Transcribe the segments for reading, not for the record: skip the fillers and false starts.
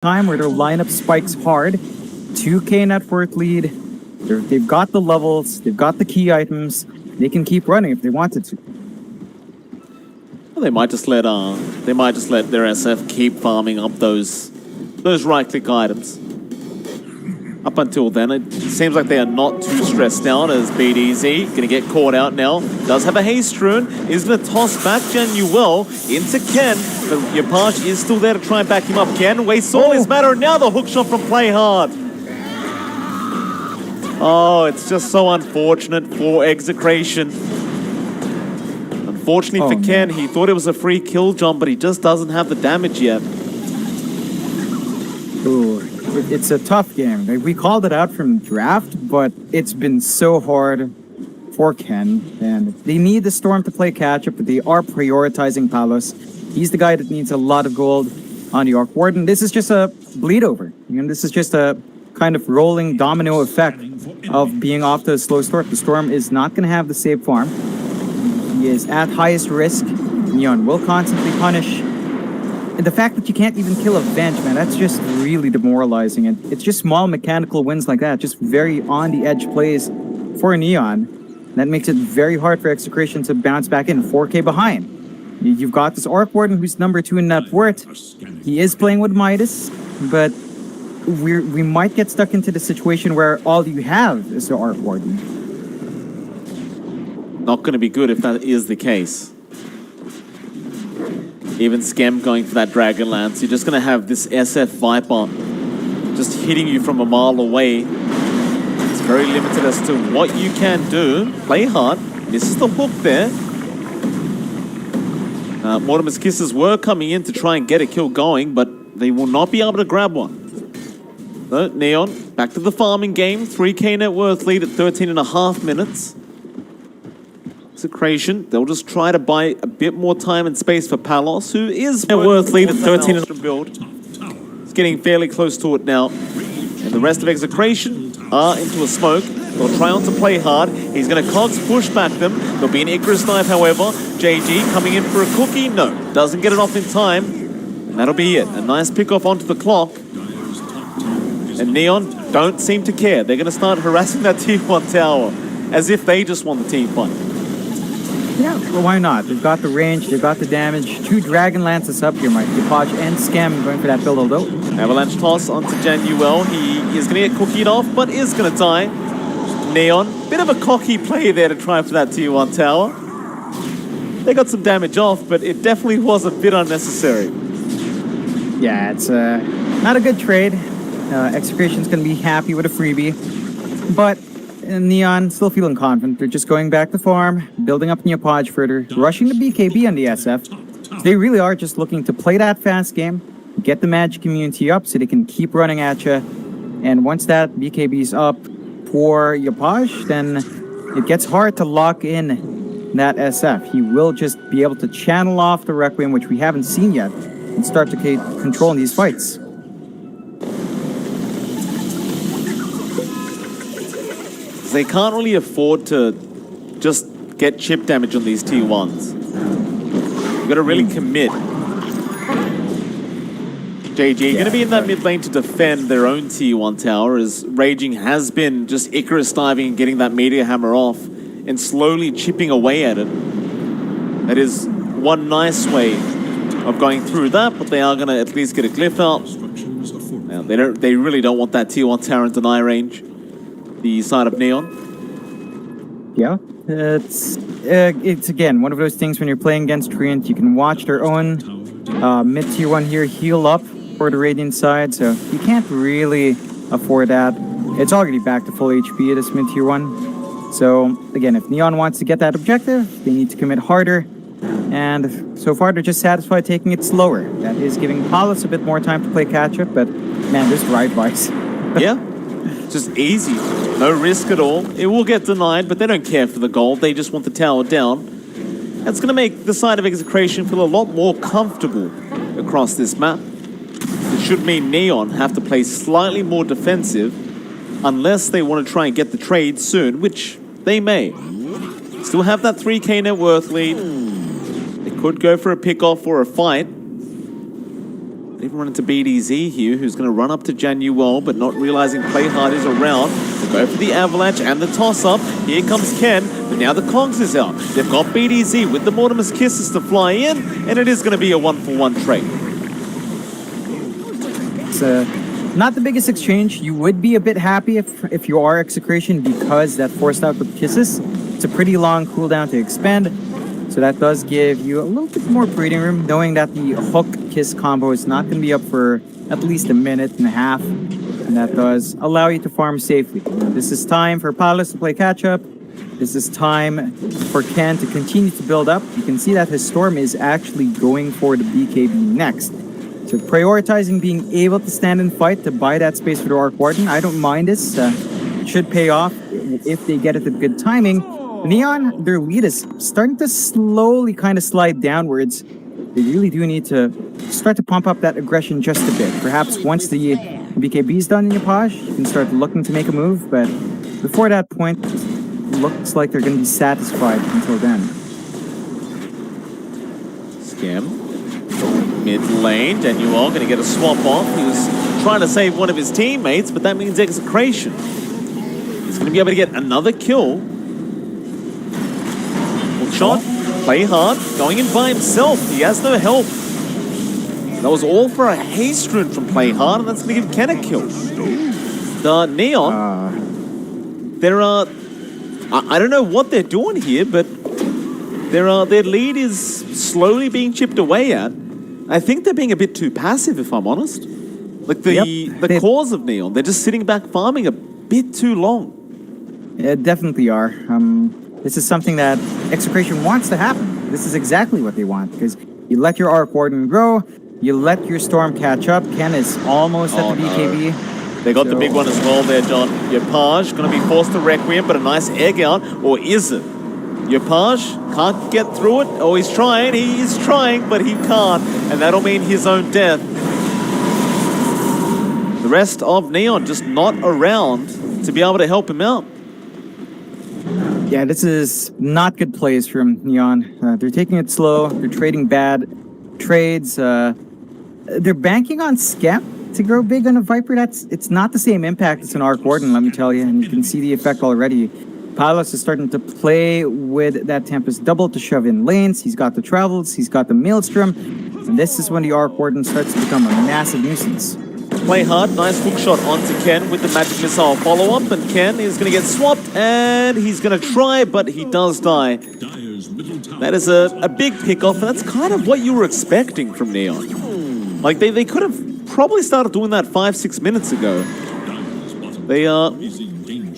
time where their lineup spikes hard. 2K net worth lead. They've got the levels, they've got the key items. They can keep running if they wanted to. Well, they might just let their SF keep farming up those right-click items. Up until then, it seems like they are not too stressed out as BDZ going to get caught out now. Does have a haste rune, is going to toss back Januel into Ken, but Yapage is still there to try and back him up. Ken wastes all his matter, and now the hook shot from Play Hard. Oh, it's just so unfortunate for Execration. Unfortunately for Ken, he thought it was a free kill, John, but he just doesn't have the damage yet. Ooh, it's a tough game. We called it out from draft, but it's been so hard for Ken. And they need the Storm to play catch-up, but they are prioritizing Palos. He's the guy that needs a lot of gold on the Arc Warden. This is just a bleed over. This is just a kind of rolling domino effect of being off to a slow start. The Storm is not going to have the save farm. He is at highest risk. Neon will constantly punish. And the fact that you can't even kill a Venge, man, that's just really demoralizing. And it's just small mechanical wins like that, just very on-the-edge plays for Neon. That makes it very hard for Execration to bounce back in. 4K behind. You've got this Arc Warden who's number 2 in net worth. He is playing with Midas, but we might get stuck into the situation where all you have is the Arc Warden. Not going to be good if that is the case. Even Skem going for that Dragon Lance. You're just going to have this SF Viper just hitting you from a mile away. It's very limited as to what you can do. Play hard. Misses the hook there. Mortimer's Kisses were coming in to try and get a kill going, but they will not be able to grab one. So, Neon, back to the farming game. 3K net worth lead at 13.5 minutes. Execration, they'll just try to buy a bit more time and space for Palos, who is net worth lead at 13 build. It's getting fairly close to it now. And the rest of Execration are into a smoke. They'll try on to play hard. He's going to Cogs push back them. There'll be an Icarus knife, however. JG coming in for a cookie. No, doesn't get it off in time. And that'll be it. A nice pick off onto the clock. And Neon don't seem to care. They're going to start harassing that Tier 1 tower as if they just won the team fight. Yeah, well, why not? They've got the range, they've got the damage. 2 Dragon Lances up here, Mike. Yapage and Scam going for that build, although. Avalanche toss onto Januel. He is going to get cookied off, but is going to die. Neon, bit of a cocky play there to try for that Tier 1 tower. They got some damage off, but it definitely was a bit unnecessary. Yeah, it's not a good trade. Execration's going to be happy with a freebie. But Neon still feeling confident. They're just going back to farm, building up Neopage further, rushing the BKB on the SF. They really are just looking to play that fast game, get the Magic community up so they can keep running at you. And once that BKB's up for Yapage, then it gets hard to lock in that SF. He will just be able to channel off the Requiem, which we haven't seen yet, and start to control in these fights. They can't really afford to just get chip damage on these Tier 1s. You've got to really commit. JG going to be in that mid lane to defend their own Tier 1 tower, as Raging has been just Icarus diving and getting that Meteor Hammer off and slowly chipping away at it. That is one nice way of going through that, but they are going to at least get a glyph out. Now, they really don't want that Tier 1 tower in deny range. The side of Neon. Yeah, it's again one of those things when you're playing against Treant, you can watch their own mid Tier 1 here heal up for the Radiant side, so you can't really afford that. It's already back to full HP at this mid Tier 1. So again, if Neon wants to get that objective, they need to commit harder. And so far they're just satisfied taking it slower. That is giving Palos a bit more time to play catch up, but man, this ride wise. Yeah. Just easy, no risk at all. It will get denied, but they don't care for the gold. They just want the tower down. That's going to make the side of Execration feel a lot more comfortable across this map. It should mean Neon have to play slightly more defensive unless they want to try and get the trade soon, which they may. Still have that 3K net worth lead. They could go for a pick-off or a fight. Even run into BDZ here, who's going to run up to Januel, but not realizing Playhard is around. They go for the avalanche and the toss-up. Here comes Ken, but now the Kongs is out. They've got BDZ with the Mortimer's Kisses to fly in, and it is going to be a 1-for-1 trade. It's not the biggest exchange. You would be a bit happy if you are Execration because that forced out with Kisses. It's a pretty long cooldown to expend. So that does give you a little bit more breathing room, knowing that the hook-kiss combo is not going to be up for at least a minute and a half. And that does allow you to farm safely. This is time for Palos to play catch-up. This is time for Ken to continue to build up. You can see that his Storm is actually going for the BKB next. So prioritizing being able to stand and fight to buy that space for the Arc Warden. I don't mind this. It should pay off if they get it at good timing. Neon, their lead is starting to slowly kind of slide downwards. They really do need to start to pump up that aggression just a bit. Perhaps once the BKB is done in Yapaj, you can start looking to make a move, but before that point, it looks like they're going to be satisfied until then. Scam. Mid lane, Daniel going to get a swap off. He was trying to save one of his teammates, but that means Execration. He's going to be able to get another kill. Shot, Playhard, going in by himself. He has no help. That was all for a haste rune from Playhard, and that's going to give Ken a kill. The Neon, I don't know what they're doing here, but their lead is slowly being chipped away at. I think they're being a bit too passive, if I'm honest. Like the cause of Neon, they're just sitting back farming a bit too long. Yeah, definitely are. This is something that Execration wants to happen. This is exactly what they want, because you let your Arc Warden grow, you let your Storm catch up. Ken is almost at the BKB. No. They got the big one as well there, John. Yapaj going to be forced to Requiem, but a nice egg out, or is it? Yapaj can't get through it. Oh, he's trying. He is trying, but he can't, and that'll mean his own death. The rest of Neon just not around to be able to help him out. Yeah, this is not good plays from Neon. They're taking it slow. They're trading bad trades. They're banking on Skep to grow big on a Viper. It's not the same impact as an Arc Warden, let me tell you. And you can see the effect already. Palos is starting to play with that Tempest double to shove in lanes. He's got the Travels. He's got the Maelstrom. And this is when the Arc Warden starts to become a massive nuisance. Playhard, nice hook shot onto Ken with the magic missile follow-up, and Ken is going to get swapped, and he's going to try, but he does die. That is a big pick-off, and that's kind of what you were expecting from Neon. Like, they could have probably started doing that 5-6 minutes ago.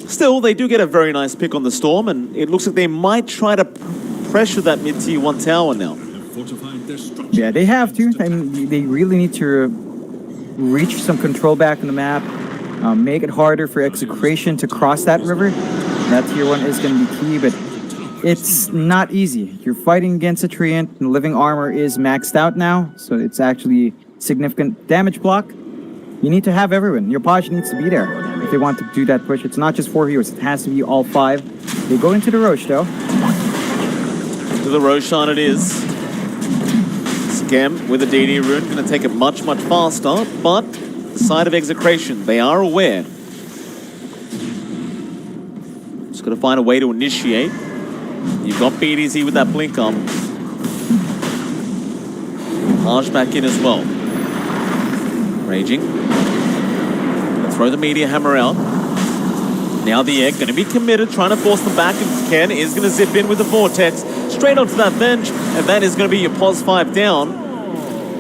Still, they do get a very nice pick on the Storm, and it looks like they might try to pressure that mid-tier 1 tower now. Yeah, they have to. I mean, they really need to reach some control back in the map, make it harder for Execration to cross that river. That tier 1 is going to be key, but it's not easy. You're fighting against a Treant, and living armor is maxed out now, so it's actually significant damage block. You need to have everyone. Your Paj needs to be there if they want to do that push. It's not just 4 heroes, it has to be all 5. They go into the Roche, though. To the Roshan it is. Scam with a DD rune, going to take it much, much faster, but the side of Execration, they are aware. Just got to find a way to initiate. You've got BDZ with that blink up. Harsh back in as well. Raging. Gonna throw the meteor hammer out. Now the egg going to be committed, trying to force them back, and Ken is going to zip in with the Vortex straight onto that bench, and that is going to be your pos 5 down.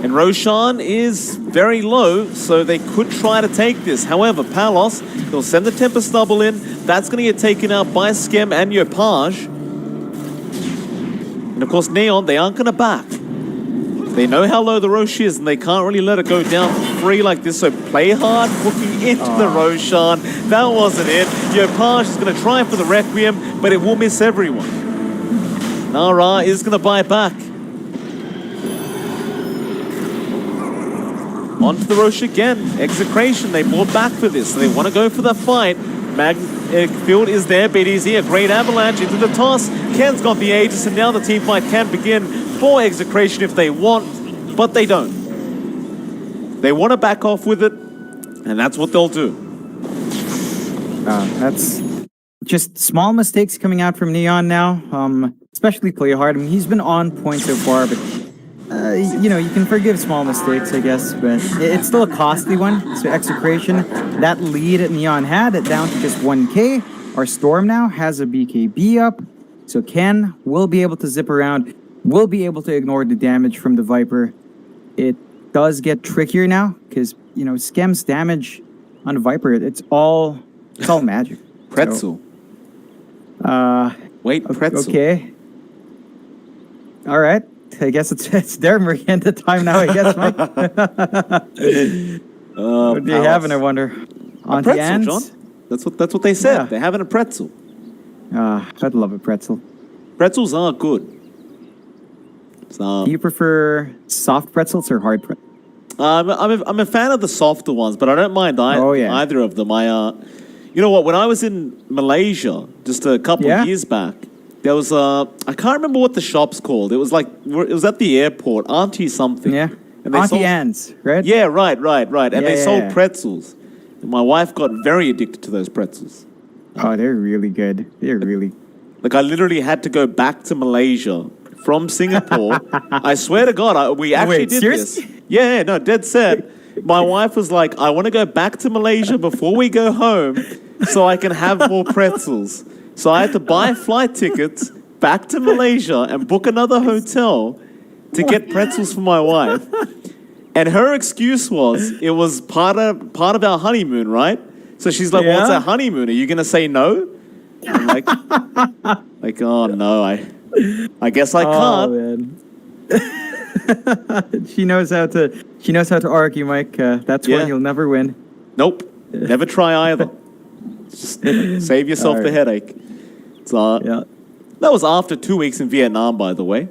And Roshan is very low, so they could try to take this. However, Palos, they'll send the Tempest double in. That's going to get taken out by Skem and Yopaj. And of course, Neon, they aren't going to back. They know how low the Roche is, and they can't really let it go down for free like this. So Playhard hooking into the Roshan. That wasn't it. Yopaj is going to try for the Requiem, but it will miss everyone. Nara is going to buy back. Onto the Roche again. Execration, they bought back for this. So they want to go for the fight. Field is there. BDZ, a great avalanche into the toss. Ken's got the Aegis, and now the team fight can begin for Execration if they want, but they don't. They want to back off with it, and that's what they'll do. That's just small mistakes coming out from Neon now. Especially play hard. I mean, he's been on point so far, but you know, you can forgive small mistakes, I guess, but it's still a costly one. So Execration, that lead that Neon had, it down to just 1K. Our Storm now has a BKB up, so Ken will be able to zip around, will be able to ignore the damage from the Viper. It does get trickier now, because, you know, Skem's damage on the Viper, it's all magic. Pretzel. So, wait, Pretzel. Okay. All right. I guess it's their Merienda time now, I guess, Mike. What do you have, and I wonder? A pretzel, John. That's what they said. Yeah. They're having a pretzel. I'd love a pretzel. Pretzels are good. So, Do you prefer soft pretzels or hard pretzels? I'm a fan of the softer ones, but I don't mind either of them. You know what? When I was in Malaysia just a couple of years back, there was I can't remember what the shop's called. It was at the airport, Auntie something. Yeah. And Auntie Anne's, right? Yeah, right. And they sold yeah. pretzels. And my wife got very addicted to those pretzels. Oh, they're really good. They're really. Like, I literally had to go back to Malaysia from Singapore. I swear to God, we actually did seriously? this. Yeah, no, dead set. My wife was like, I want to go back to Malaysia before we go home so I can have more pretzels. So I had to buy flight tickets back to Malaysia and book another hotel to get pretzels for my wife. And her excuse was it was part of our honeymoon, right? So she's like, "What's our honeymoon? Are you gonna say no?" I'm like, oh no, I guess I can't. Man. She knows how to argue, Mike. That's why you'll never win. Nope, never try either. Just save yourself the headache. So, that was after 2 weeks in Vietnam, by the way,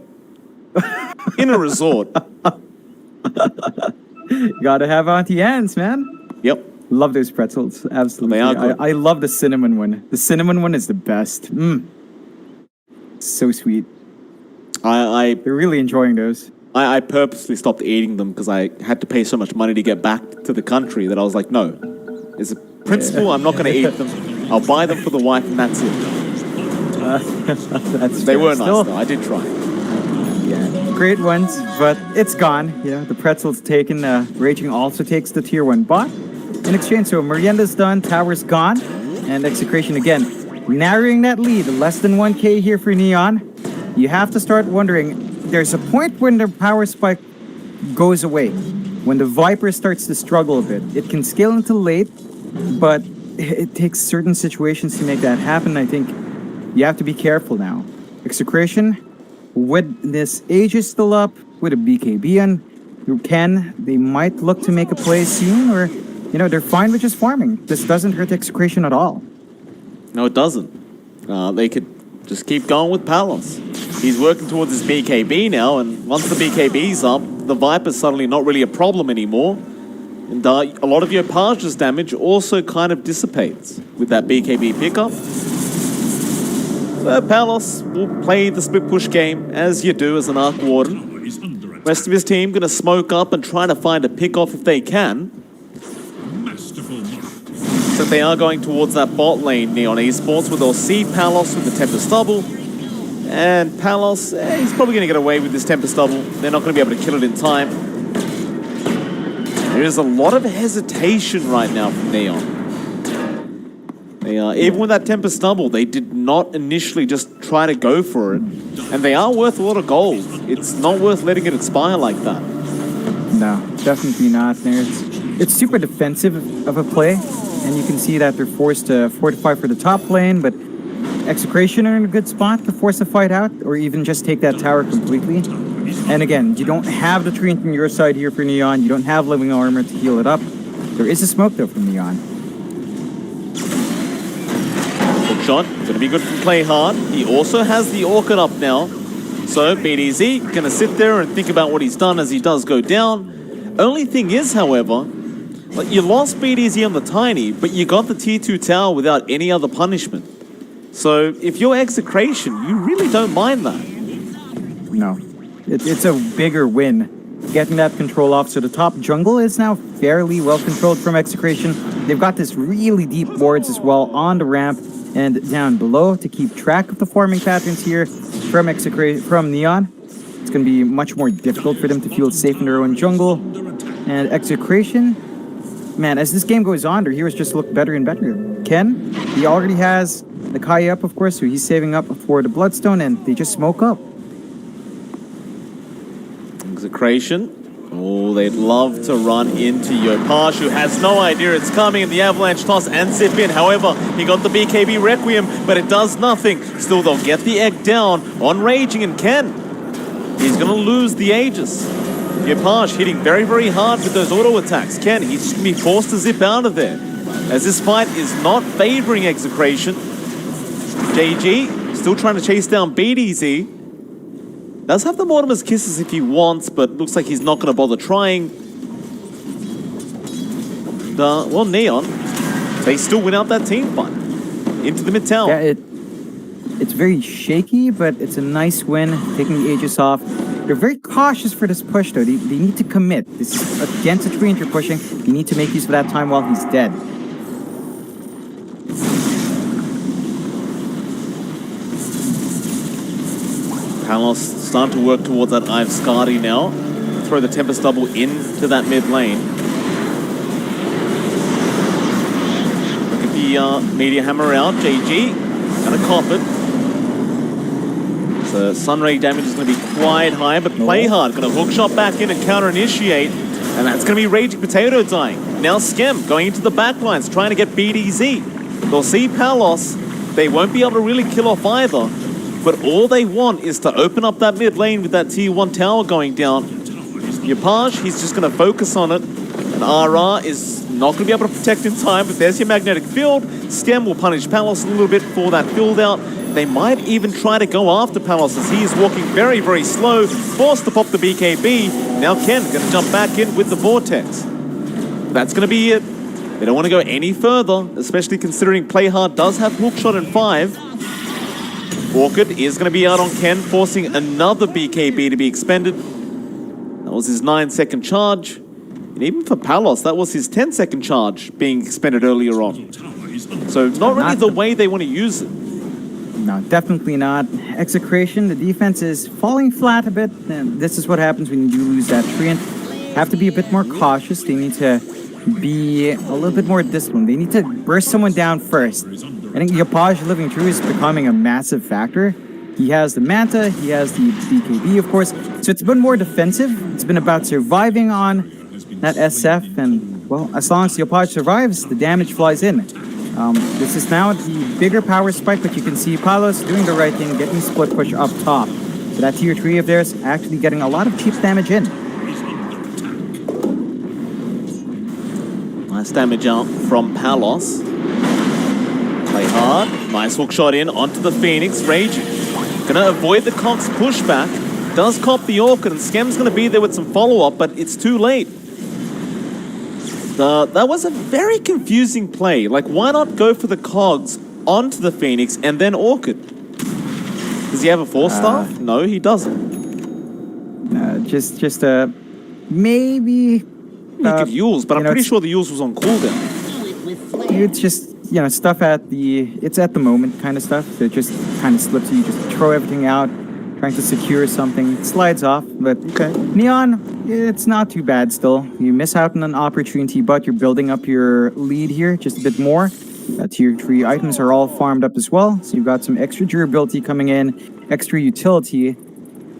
in a resort. Gotta have Auntie Anne's, man. Yep. Love those pretzels. Absolutely. They are good. I love the cinnamon one. The cinnamon one is the best. So sweet. They're really enjoying those. I purposely stopped eating them because I had to pay so much money to get back to the country that I was like, no. As a principle, I'm not going to eat them. I'll buy them for the wife and that's it. They were nice though. I did try. Yeah, great ones, but it's gone. You know, the pretzel's taken. Raging also takes the tier 1 bot. In exchange, so Merienda's done, Tower's gone, and Execration again. Narrowing that lead, less than 1K here for Neon. You have to start wondering, there's a point when the power spike goes away. When the Viper starts to struggle a bit. It can scale into late, but it takes certain situations to make that happen. I think you have to be careful now. Execration, with this Aegis still up, with a BKB on, they might look to make a play soon, or, you know, they're fine with just farming. This doesn't hurt Execration at all. No, it doesn't. They could just keep going with Palos. He's working towards his BKB now, and once the BKB's up, the Viper's suddenly not really a problem anymore. And a lot of your Page's damage also kind of dissipates with that BKB pickup. So Palos will play the split push game, as you do as an Arc Warden. Rest of his team going to smoke up and try to find a pick-off if they can. So they are going towards that bot lane, Neon Esports, where they'll see Palos with the Tempest Double. And Palos, he's probably going to get away with this Tempest Double. They're not going to be able to kill it in time. There is a lot of hesitation right now from Neon. Even with that Tempest Double, they did not initially just try to go for it. And they are worth a lot of gold. It's not worth letting it expire like that. No, definitely not. It's super defensive of a play. And you can see that they're forced to fortify for the top lane, but Execration are in a good spot to force a fight out, or even just take that tower completely. And again, you don't have the treant on your side here for Neon. You don't have living armor to heal it up. There is a smoke though from Neon. Good shot. Going to be good from Play Hard. He also has the Orchid up now. So BDZ going to sit there and think about what he's done as he does go down. Only thing is, however, like, you lost BDZ on the Tiny, but you got the Tier 2 tower without any other punishment. So if you're Execration, you really don't mind that. No. It's a bigger win getting that control off. So the top jungle is now fairly well controlled from Execration. They've got this really deep wards as well on the ramp and down below to keep track of the farming patterns here from Neon. It's going to be much more difficult for them to feel safe in their own jungle. And Execration, man, as this game goes on, their heroes just look better and better. Ken, he already has the Kai up, of course, so he's saving up for the Bloodstone, and they just smoke up. Execration. Oh, they'd love to run into Yopaj, who has no idea it's coming in the avalanche toss and zip in. However, he got the BKB Requiem, but it does nothing. Still, they'll get the egg down on Raging, and Ken, he's going to lose the Aegis. Yopaj hitting very, very hard with those auto attacks. Ken, he's just going to be forced to zip out of there, as this fight is not favoring Execration. JG still trying to chase down BDZ. Does have the Mortimer's Kisses if he wants, but looks like he's not going to bother trying. Well, Neon, they still win out that team fight. Into the mid-tower. Yeah, it's very shaky, but it's a nice win, taking the Aegis off. They're very cautious for this push, though. They need to commit. This is against a treant you're pushing. You need to make use of that time while he's dead. Palos starting to work towards that Ive Skadi now. Throw the Tempest Double into that mid lane. Look at the Meteor Hammer out. JG gonna cop it. So Sunray damage is going to be quite high, but Play Hard going to hook shot back in and counter initiate. And that's going to be Raging Potato dying. Now Skem going into the backlines, trying to get BDZ. They'll see Palos. They won't be able to really kill off either. But all they want is to open up that mid lane with that tier 1 tower going down. Yopaj, he's just going to focus on it. And RR is not going to be able to protect in time, but there's your magnetic field. Skem will punish Palos a little bit for that build out. They might even try to go after Palos as he is walking very, very slow, forced to pop the BKB. Now Ken going to jump back in with the Vortex. That's going to be it. They don't want to go any further, especially considering Play Hard does have hookshot in 5. Orchid is going to be out on Ken, forcing another BKB to be expended. That was his 9-second charge. And even for Palos, that was his 10-second charge being expended earlier on. So not really the way they want to use it. No, definitely not. Execration, the defense is falling flat a bit, and this is what happens when you do lose that treant. Have to be a bit more cautious. They need to be a little bit more disciplined. They need to burst someone down first. I think Yopaj living true is becoming a massive factor. He has the Manta, he has the BKB, of course, so it's been more defensive. It's been about surviving on that SF, and, well, as long as Yopaj survives, the damage flies in. This is now the bigger power spike, but you can see Palos doing the right thing, getting split push up top. So that tier 3 of theirs actually getting a lot of cheap damage in. Nice damage out from Palos. Play hard. Nice hook shot in onto the Phoenix. Raging. Gonna avoid the Cox pushback. Does cop the Orchid, and Skem's gonna be there with some follow-up, but it's too late. That was a very confusing play. Like, why not go for the cogs onto the Phoenix and then Orchid? Does he have a 4-star? No, he doesn't. Just maybe... He could Yules, but I'm pretty sure the Yules was on cooldown. It's just, stuff at the... It's at the moment kind of stuff. So it just kind of slips you. You just throw everything out, trying to secure something. It slides off, but... Okay. Neon, it's not too bad still. You miss out on an opportunity, but you're building up your lead here just a bit more. Tier 3 items are all farmed up as well, so you've got some extra durability coming in, extra utility.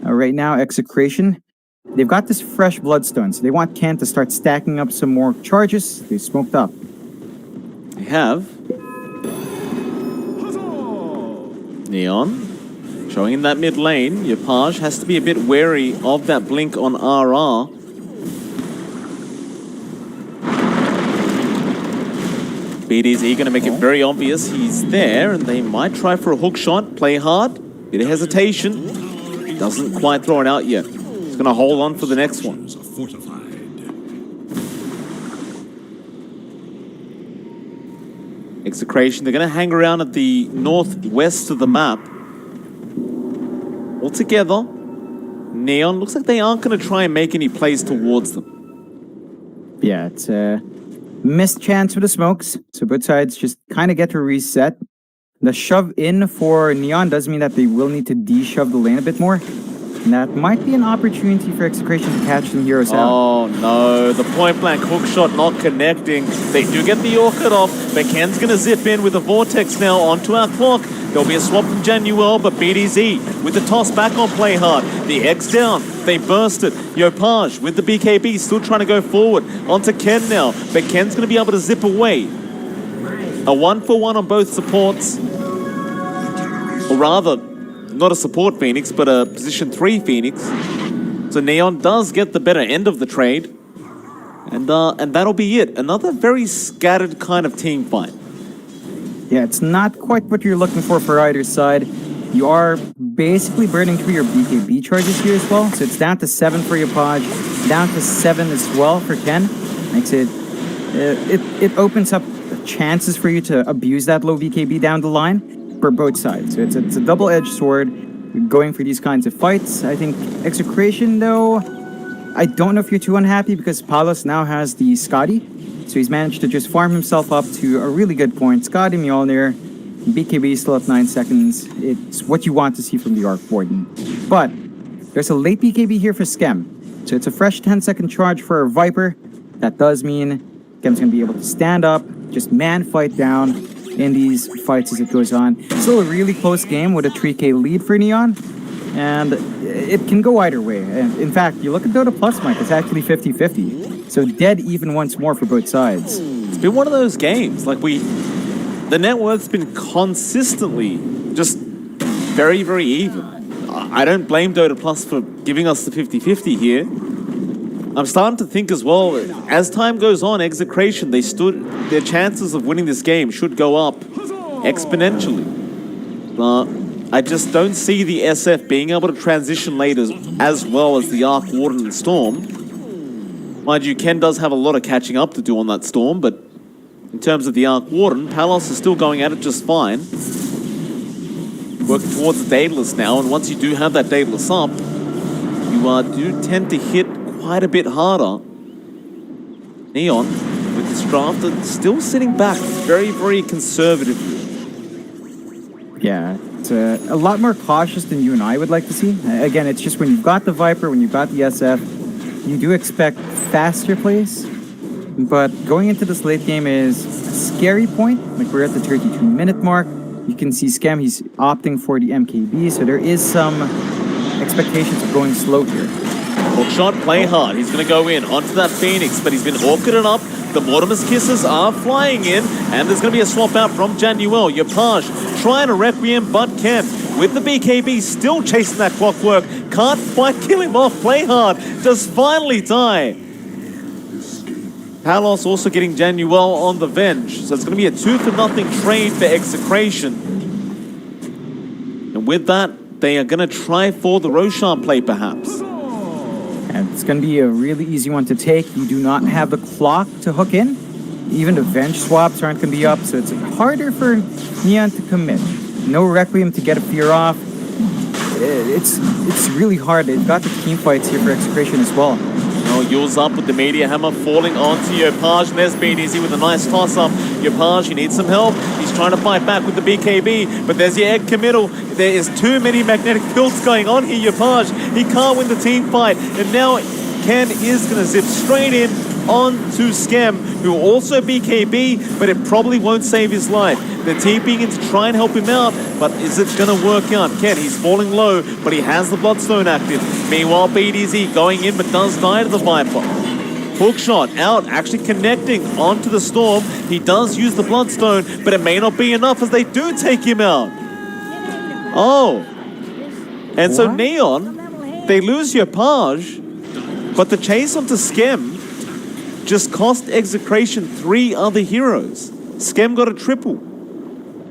Right now, Execration, they've got this fresh Bloodstone, so they want Ken to start stacking up some more charges. They smoked up. They have. Neon. Showing in that mid lane, Yopaj has to be a bit wary of that blink on RR. BDZ going to make it very obvious he's there, and they might try for a hook shot, play hard, bit of hesitation. Doesn't quite throw it out yet. He's going to hold on for the next one. Execration, they're going to hang around at the northwest of the map. All together, Neon. Looks like they aren't going to try and make any plays towards them. Yeah, it's a missed chance for the smokes. So both sides just kind of get to reset. The shove in for Neon does mean that they will need to de-shove the lane a bit more. And that might be an opportunity for EXECRATION to catch some heroes out. Oh no, the point blank hook shot not connecting. They do get the orchid off, but Ken's going to zip in with the vortex now onto our clock. There'll be a swap from Januel, but BDZ with the toss back on play hard. The X down, they burst it. Yopaj with the BKB still trying to go forward onto Ken now, but Ken's going to be able to zip away. A 1-for-1 on both supports. Or rather, not a support Phoenix, but a position 3 Phoenix. So Neon does get the better end of the trade. And that'll be it. Another very scattered kind of team fight. Yeah, it's not quite what you're looking for either side. You are basically burning through your BKB charges here as well. So it's down to 7 for Yopaj, down to 7 as well for Ken. Makes it opens up chances for you to abuse that low BKB down the line for both sides. So it's a double-edged sword going for these kinds of fights. I think EXECRATION, though, I don't know if you're too unhappy because Palos now has the Scotty. So he's managed to just farm himself up to a really good point. Scotty, Mjolnir, BKB still at 9 seconds. It's what you want to see from the Arc Warden. But there's a late BKB here for Skem. So it's a fresh 10-second charge for a Viper. That does mean Skem's going to be able to stand up, just man fight down in these fights as it goes on. Still a really close game with a 3K lead for Neon. And it can go either way. And in fact, you look at Dota Plus, Mike, it's actually 50-50. So dead even once more for both sides. It's been one of those games. Like the net worth's been consistently just very, very even. I don't blame Dota Plus for giving us the 50-50 here. I'm starting to think as well, as time goes on, EXECRATION, their chances of winning this game should go up exponentially. I just don't see the SF being able to transition late as well as the Arc Warden and Storm. Mind you, Ken does have a lot of catching up to do on that Storm, but in terms of the Arc Warden, Palos is still going at it just fine. Working towards the Daedalus now, and once you do have that Daedalus up, you do tend to hit quite a bit harder. Neon, with this draft, still sitting back very, very conservatively. Yeah, it's a lot more cautious than you and I would like to see. Again, it's just when you've got the Viper, when you've got the SF, you do expect faster plays. But going into this late game is a scary point. Like, we're at the 32-minute mark. You can see Skem, he's opting for the MKB, so there is some expectations of going slow here. Hook shot, play hard. He's going to go in onto that Phoenix, but he's been orchided up. The Mortimer's Kisses are flying in, and there's going to be a swap out from Januel. Yopaj trying to Requiem, but Ken with the BKB still chasing that clockwork. Can't quite kill him off. Play hard does finally die. Palos also getting Januel on the Venge. So it's going to be a 2-for-0 trade for EXECRATION. And with that, they are going to try for the Roshan play perhaps. And it's going to be a really easy one to take. You do not have the clock to hook in. Even the Venge swaps aren't going to be up, so it's harder for Neon to commit. No Requiem to get a fear off. It's really hard. They've got the team fights here for EXECRATION as well. Oh, Yule's up with the Meteor Hammer falling onto Yopaj, and there's BDZ with a nice toss-up. Yopaj, you need some help. He's trying to fight back with the BKB, but there's your egg committal. There is too many magnetic builds going on here, Yopaj. He can't win the team fight, and now Ken is going to zip straight in onto Skem, who will also BKB, but it probably won't save his life. They're TPing in to try and help him out, but is it going to work out? Ken, he's falling low, but he has the Bloodstone active. Meanwhile, BDZ going in, but does die to the Viper. Hookshot out, actually connecting onto the Storm. He does use the Bloodstone, but it may not be enough as they do take him out. Oh. And so Neon, they lose Yopaj, but the chase onto Skem just cost EXECRATION 3 other heroes. Skem got a triple.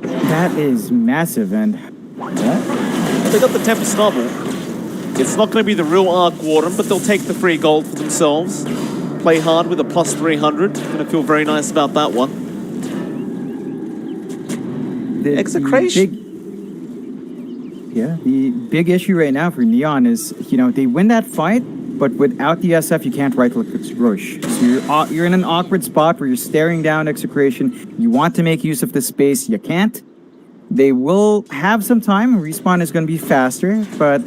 That is massive, and they got the Tempest double. It's not going to be the real Arc Warden, but they'll take the free gold for themselves. Play hard with a plus 300. Going to feel very nice about that one. The EXECRATION. Yeah, the big issue right now for Neon is, they win that fight, but without the SF, you can't right-click Roche. So you're in an awkward spot where you're staring down Execration. You want to make use of the space, you can't. They will have some time. Respawn is going to be faster, but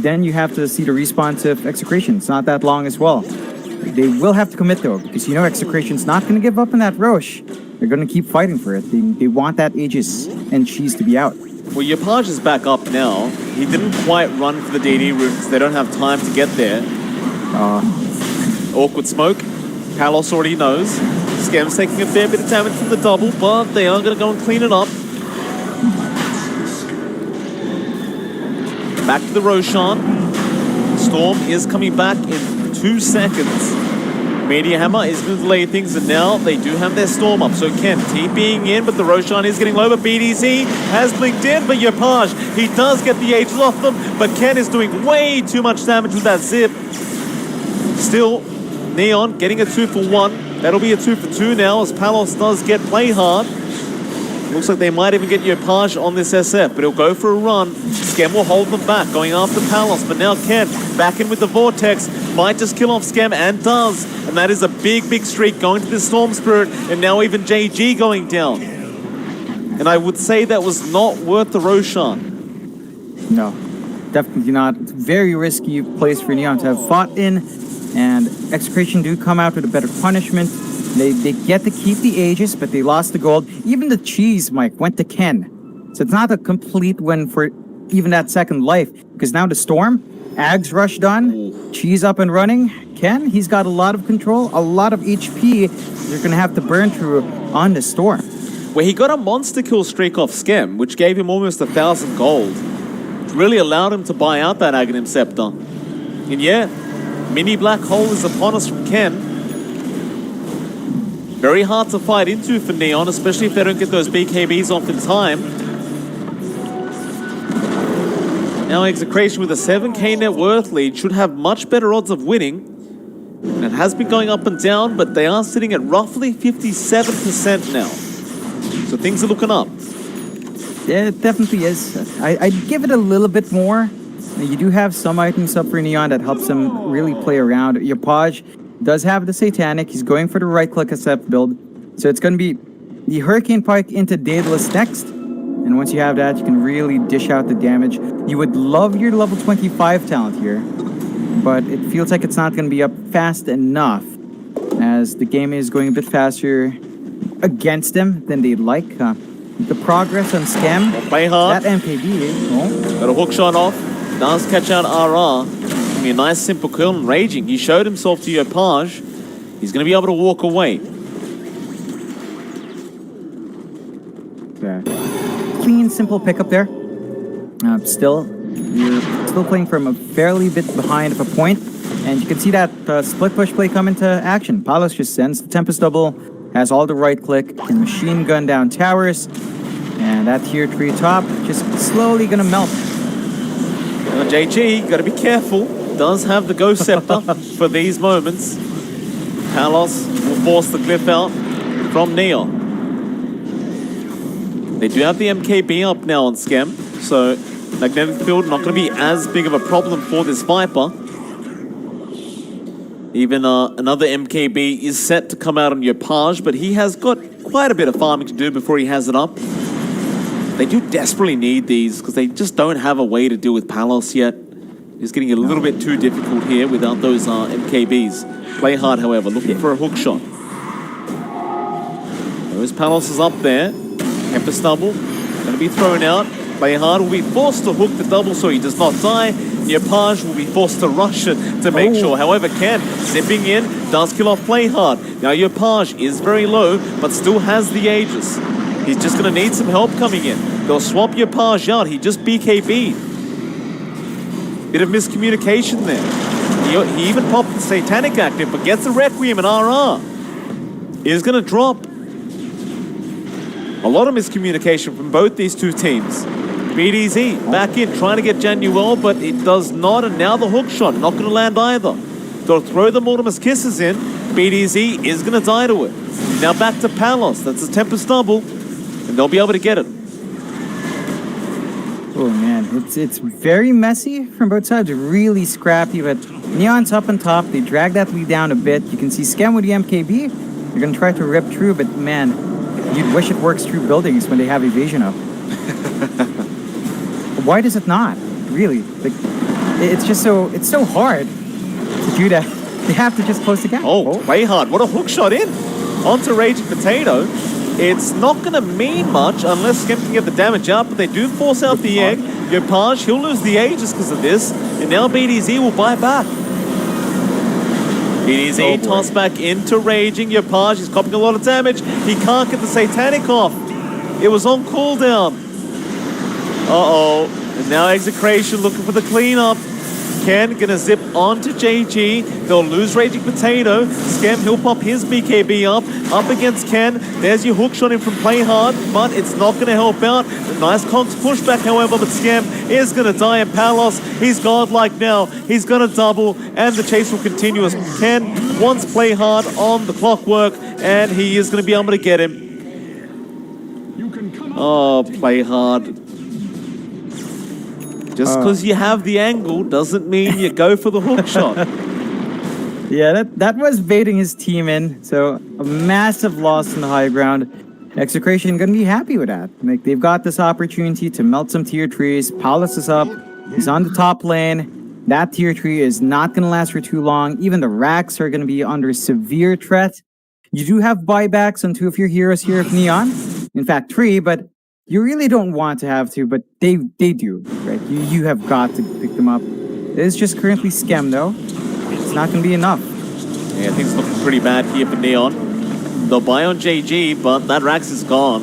then you have to see the respawn to Execration. It's not that long as well. They will have to commit though, because Execration's not going to give up on that Roche. They're going to keep fighting for it. They want that Aegis and Cheese to be out. Well, Yopaj is back up now. He didn't quite run for the DD room because they don't have time to get there. Awkward smoke. Palos already knows. Scam's taking a fair bit of damage from the double, but they are going to go and clean it up. Back to the Roshan. Storm is coming back in 2 seconds. Media Hammer is going to delay things, and now they do have their Storm up. So Ken TPing in, but the Roshan is getting low, but BDC has blinked in, but Yopaj, he does get the Aegis off them, but Ken is doing way too much damage with that zip. Still, Neon getting a 2 for 1. That'll be a 2 for 2 now as Palos does get play hard. Looks like they might even get Yopaj on this SF, but he'll go for a run. Scam will hold them back, going after Palos, but now Ken back in with the Vortex. Might just kill off Scam, and does. And that is a big, big streak going to the Storm Spirit, and now even JG going down. And I would say that was not worth the Roshan. No, definitely not. It's a very risky place for Neon to have fought in, and Execration do come out with a better punishment. They get to keep the Aegis, but they lost the gold. Even the Cheese, Mike, went to Ken. So it's not a complete win for even that second life, because now the Storm, Ags rush done, Cheese up and running. Ken, he's got a lot of control, a lot of HP they're going to have to burn through on the Storm. Where he got a monster kill streak off Scam, which gave him almost 1,000 gold. It really allowed him to buy out that Aghanim Scepter. And yeah, mini black hole is upon us from Ken. Very hard to fight into for Neon, especially if they don't get those BKBs off in time. Now Execration with a 7k net worth lead should have much better odds of winning. And it has been going up and down, but they are sitting at roughly 57% now. So things are looking up. Yeah, it definitely is. I'd give it a little bit more. You do have some items up for Neon that helps them really play around. Yopaj does have the Satanic. He's going for the right-click SF build. So it's going to be the Hurricane Pike into Daedalus next. And once you have that, you can really dish out the damage. You would love your level 25 talent here, but it feels like it's not going to be up fast enough, as the game is going a bit faster against them than they'd like. The progress on Scam, play hard. that MKB, Got a hook shot off. Does catch out RR. Gonna be a nice simple kill and Raging. He showed himself to Yopaj. He's going to be able to walk away. Okay. Clean, simple pickup there. Still, you're still playing from a fairly bit behind of a point, and you can see that split push play come into action. Palos just sends the Tempest double, has all the right click, and machine gun down towers, and that tier 3 top just slowly gonna melt. JG, gotta be careful. Does have the Ghost Scepter for these moments. Palos will force the glyph out from Neon. They do have the MKB up now on Scam, so Magnetic Field not going to be as big of a problem for this Viper. Even another MKB is set to come out on Yopaj, but he has got quite a bit of farming to do before he has it up. They do desperately need these because they just don't have a way to deal with Palos yet. It's getting a little bit too difficult here without those MKBs. Play hard, however, looking for a hook shot. Those Palos is up there. Tempest double, going to be thrown out. Play hard will be forced to hook the double so he does not die. Yopaj will be forced to rush it to make sure. However, Ken zipping in, does kill off Play hard. Now Yopaj is very low, but still has the Aegis. He's just going to need some help coming in. They'll swap Yopaj out. He just BKB'd. Bit of miscommunication there. He even popped the Satanic active, but gets the Requiem and RR. Is going to drop. A lot of miscommunication from both these two teams. BDZ back in, trying to get Januel, but it does not, and now the hook shot, not going to land either. They'll throw the Mortimer's Kisses in. BDZ is going to die to it. Now back to Palos, that's a Tempest double, and they'll be able to get it. Oh man, it's very messy from both sides, really scrappy, but Neon's up on top. They drag that lead down a bit. You can see Scam with the MKB. They're gonna try to rip through, but man, you'd wish it works through buildings when they have evasion up. Why does it not? Really? Like, it's so hard to do that. They have to just close the gap. Oh, play hard. What a hook shot in. Onto Raging Potato. It's not going to mean much unless Skem can get the damage out, but they do force out the egg. Yopaj, he'll lose the A just because of this, and now BDZ will buy back. BDZ tossed back into Raging. Yopaj is copying a lot of damage. He can't get the Satanic off. It was on cooldown. Uh-oh. And now Execration looking for the cleanup. Ken gonna zip onto JG. They'll lose Raging Potato. Skem, he'll pop his BKB up against Ken. There's your hook shot in from Play Hard, but it's not gonna help out. A nice Conk's pushback, however, but Skem is gonna die, and Palos, he's godlike now. He's gonna double, and the chase will continue as Ken wants Play Hard on the clockwork, and he is gonna be able to get him. Oh, Play Hard. Just because you have the angle doesn't mean you go for the hook shot. Yeah, that was baiting his team in. So a massive loss in the high ground. Execration gonna be happy with that. Like, they've got this opportunity to melt some tier trees. Paulus is up. He's on the top lane. That tier tree is not gonna last for too long. Even the racks are gonna be under severe threat. You do have buybacks on 2 of your heroes here of Neon. In fact, 3, but you really don't want to have to, but they do, right? You have got to pick them up. It is just currently Skem, though. It's not going to be enough. Yeah, things looking pretty bad here for Neon. They'll buy on JG, but that Rax is gone.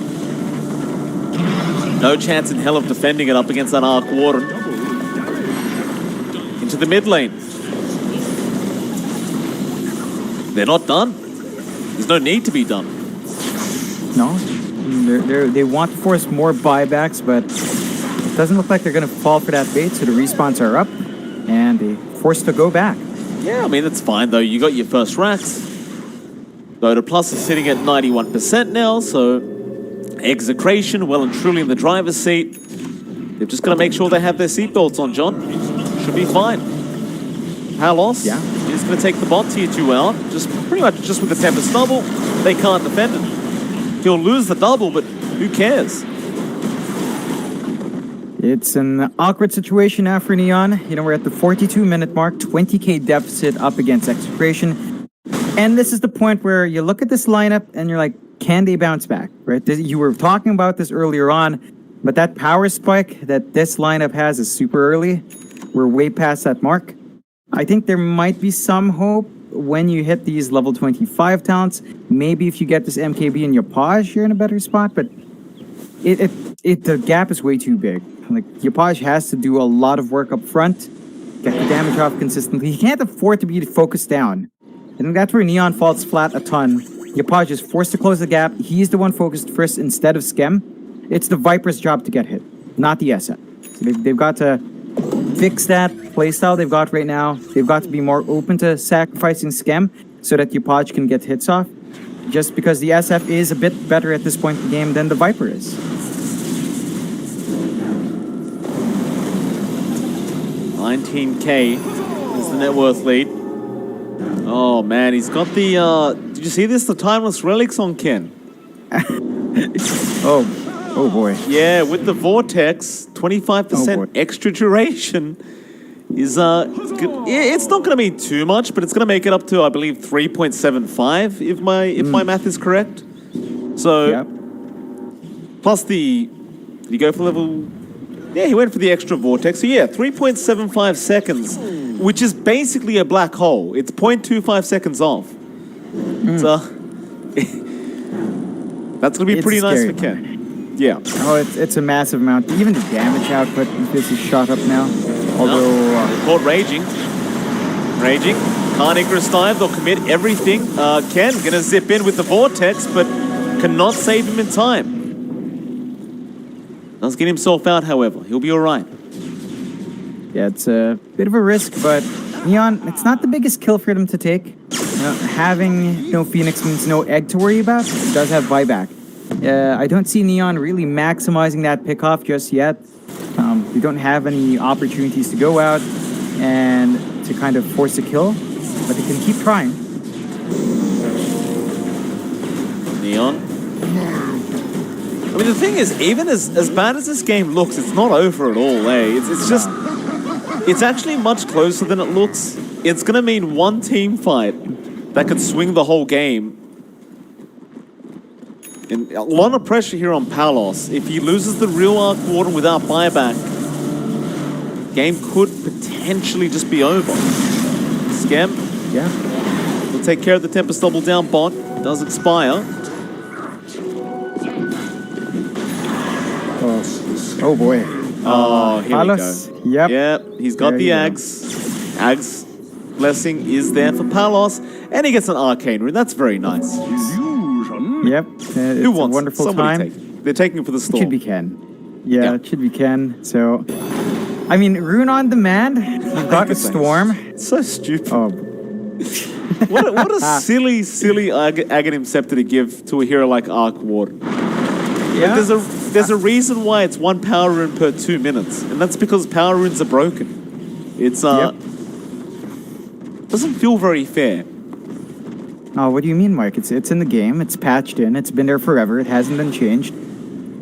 No chance in hell of defending it up against that Arc Warden. Into the mid lane. They're not done. There's no need to be done. No. They want to force more buybacks, but it doesn't look like they're going to fall for that bait, so the respawns are up, and they're forced to go back. Yeah, I mean, that's fine, though. You got your first racks. BO2 Plus is sitting at 91% now, so Execration well and truly in the driver's seat. They've just got to make sure they have their seatbelts on, John. Should be fine. Palos is going to take the bot tier 2 out, just pretty much just with the Tempest double. They can't defend it. He'll lose the double, but who cares? It's an awkward situation now for Neon. You know, we're at the 42-minute mark, 20k deficit up against Execration. And this is the point where you look at this lineup and you're like, can they bounce back, right? You were talking about this earlier on, but that power spike that this lineup has is super early. We're way past that mark. I think there might be some hope when you hit these level 25 talents. Maybe if you get this MKB in your Yopaj, you're in a better spot, but the gap is way too big. Like, Yopaj has to do a lot of work up front, get the damage off consistently. He can't afford to be focused down. And that's where Neon falls flat a ton. Yopaj is forced to close the gap. He's the one focused first instead of Skem. It's the Viper's job to get hit, not the SF. So they've got to fix that playstyle they've got right now. They've got to be more open to sacrificing Skem so that Yopaj can get hits off. Just because the SF is a bit better at this point in the game than the Viper is. $19K is the net worth lead. Oh man, he's got the did you see this? The Timeless Relics on Ken. Oh boy. Yeah, with the Vortex, 25% extra duration is it's not going to be too much, but it's going to make it up to, I believe, 3.75 if my math is correct. So plus did you go for level? Yeah, he went for the extra Vortex. So yeah, 3.75 seconds, which is basically a black hole. It's 0.25 seconds off. So that's going to be pretty nice for Ken. Yeah. Oh, it's a massive amount. Even the damage output is shot up now. Although caught Raging. Can't Icarus dive. They'll commit everything. Ken gonna zip in with the Vortex, but cannot save him in time. Does get himself out, however. He'll be all right. Yeah, it's a bit of a risk, but Neon, it's not the biggest kill for them to take. Having no Phoenix means no egg to worry about. It does have buyback. I don't see Neon really maximizing that pick-off just yet. We don't have any opportunities to go out and to kind of force a kill, but they can keep trying. Neon. I mean, the thing is, even as bad as this game looks, it's not over at all, eh? It's just... It's actually much closer than it looks. It's going to mean one team fight that could swing the whole game. And a lot of pressure here on Palos. If he loses the real Arc Warden without buyback, game could potentially just be over. Scam. Yeah. We'll take care of the Tempest double down bot. Does expire. Oh boy. Oh, here Palos. we go. Yep. Yep, he's got the Ags. Ags blessing is there for Palos, and he gets an Arcane Rune. That's very nice. Yep. It's Who wants a wonderful somebody time. They're taking it for the It storm. should be Ken. Yeah, it should be Ken. So, I mean, Rune on demand. You've got a storm. It's so stupid. Oh. What a silly Aghanim Scepter to give to a hero like Arc Ward. Yeah. There's a reason why it's 1 power rune per 2 minutes, and that's because power runes are broken. It's doesn't feel very fair. Oh, what do you mean, Mike? It's in the game. It's patched in. It's been there forever. It hasn't been changed.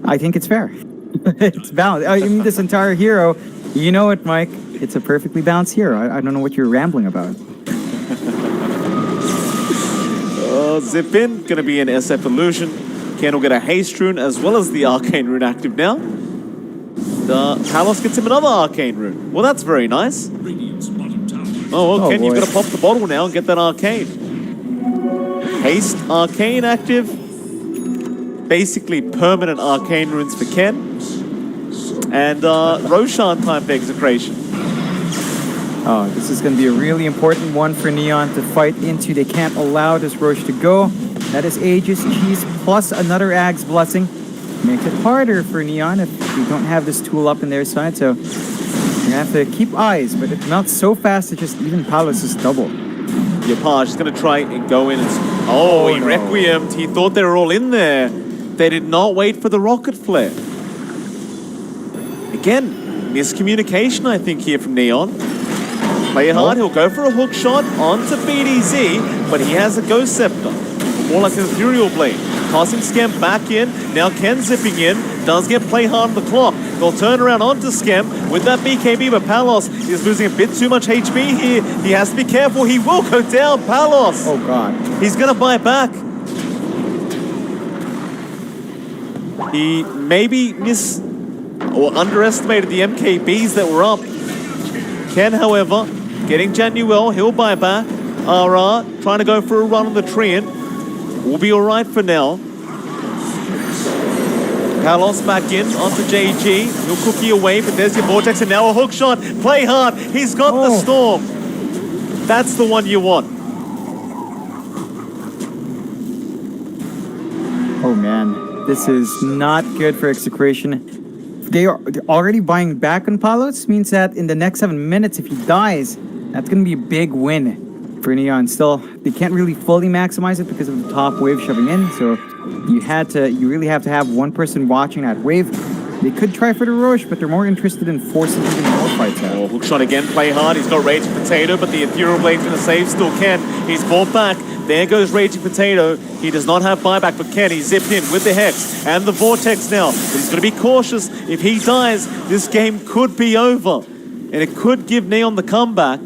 I think it's fair. It's balanced. I mean, this entire hero, you know it, Mike. It's a perfectly balanced hero. I don't know what you're rambling about. Oh, zip in. Gonna be an SF Illusion. Ken will get a Haste Rune as well as the Arcane Rune active now. Palos gets him another Arcane Rune. Well, that's very nice. Oh, well, Ken, you've got to pop the bottle now and get that Arcane. Haste Arcane active. Basically permanent Arcane Runes for Ken. And Roshan time for Execration. Oh, this is going to be a really important one for Neon to fight into. They can't allow this Roche to go. That is Aegis Cheese plus another Ag's Blessing. Makes it harder for Neon if you don't have this tool up in their side. So you have to keep eyes, but it melts so fast that just even Palos is double. Yapaj is going to try and go in and... Oh, he Requiemed. He thought they were all in there. They did not wait for the rocket flare. Again, miscommunication, I think, here from Neon. Play hard, he'll go for a hook shot onto BDZ, but he has a Ghost Scepter. More like an Ethereal Blade. Tossing Scam back in, now Ken zipping in, does get play hard on the clock. They'll turn around onto Scam with that BKB, but Palos is losing a bit too much HP here. He has to be careful, he will go down, Palos! Oh god. He's gonna buy back. He maybe or underestimated the MKBs that were up. Ken, however, getting Januel, he'll buy back. RR trying to go for a run on the Treant. Will be alright for now. Palos back in onto JG. He'll cookie away, but there's your Vortex, and now a hook shot. Play hard. He's got the Storm. That's the one you want. Oh man, this is not good for Execration. They are already buying back on Palos, means that in the next 7 minutes, if he dies, that's going to be a big win for Neon. Still, they can't really fully maximize it because of the top wave shoving in, so you really have to have one person watching that wave. They could try for the Roche, but they're more interested in forcing even more fights out. Oh, hook shot again, play hard. He's got Raging Potato, but the Ethereal Blade's going to save, still Ken. He's bought back. There goes Raging Potato. He does not have buyback, but Ken, he's zipped in with the Hex and the Vortex now. But he's going to be cautious. If he dies, this game could be over. And it could give Neon the comeback.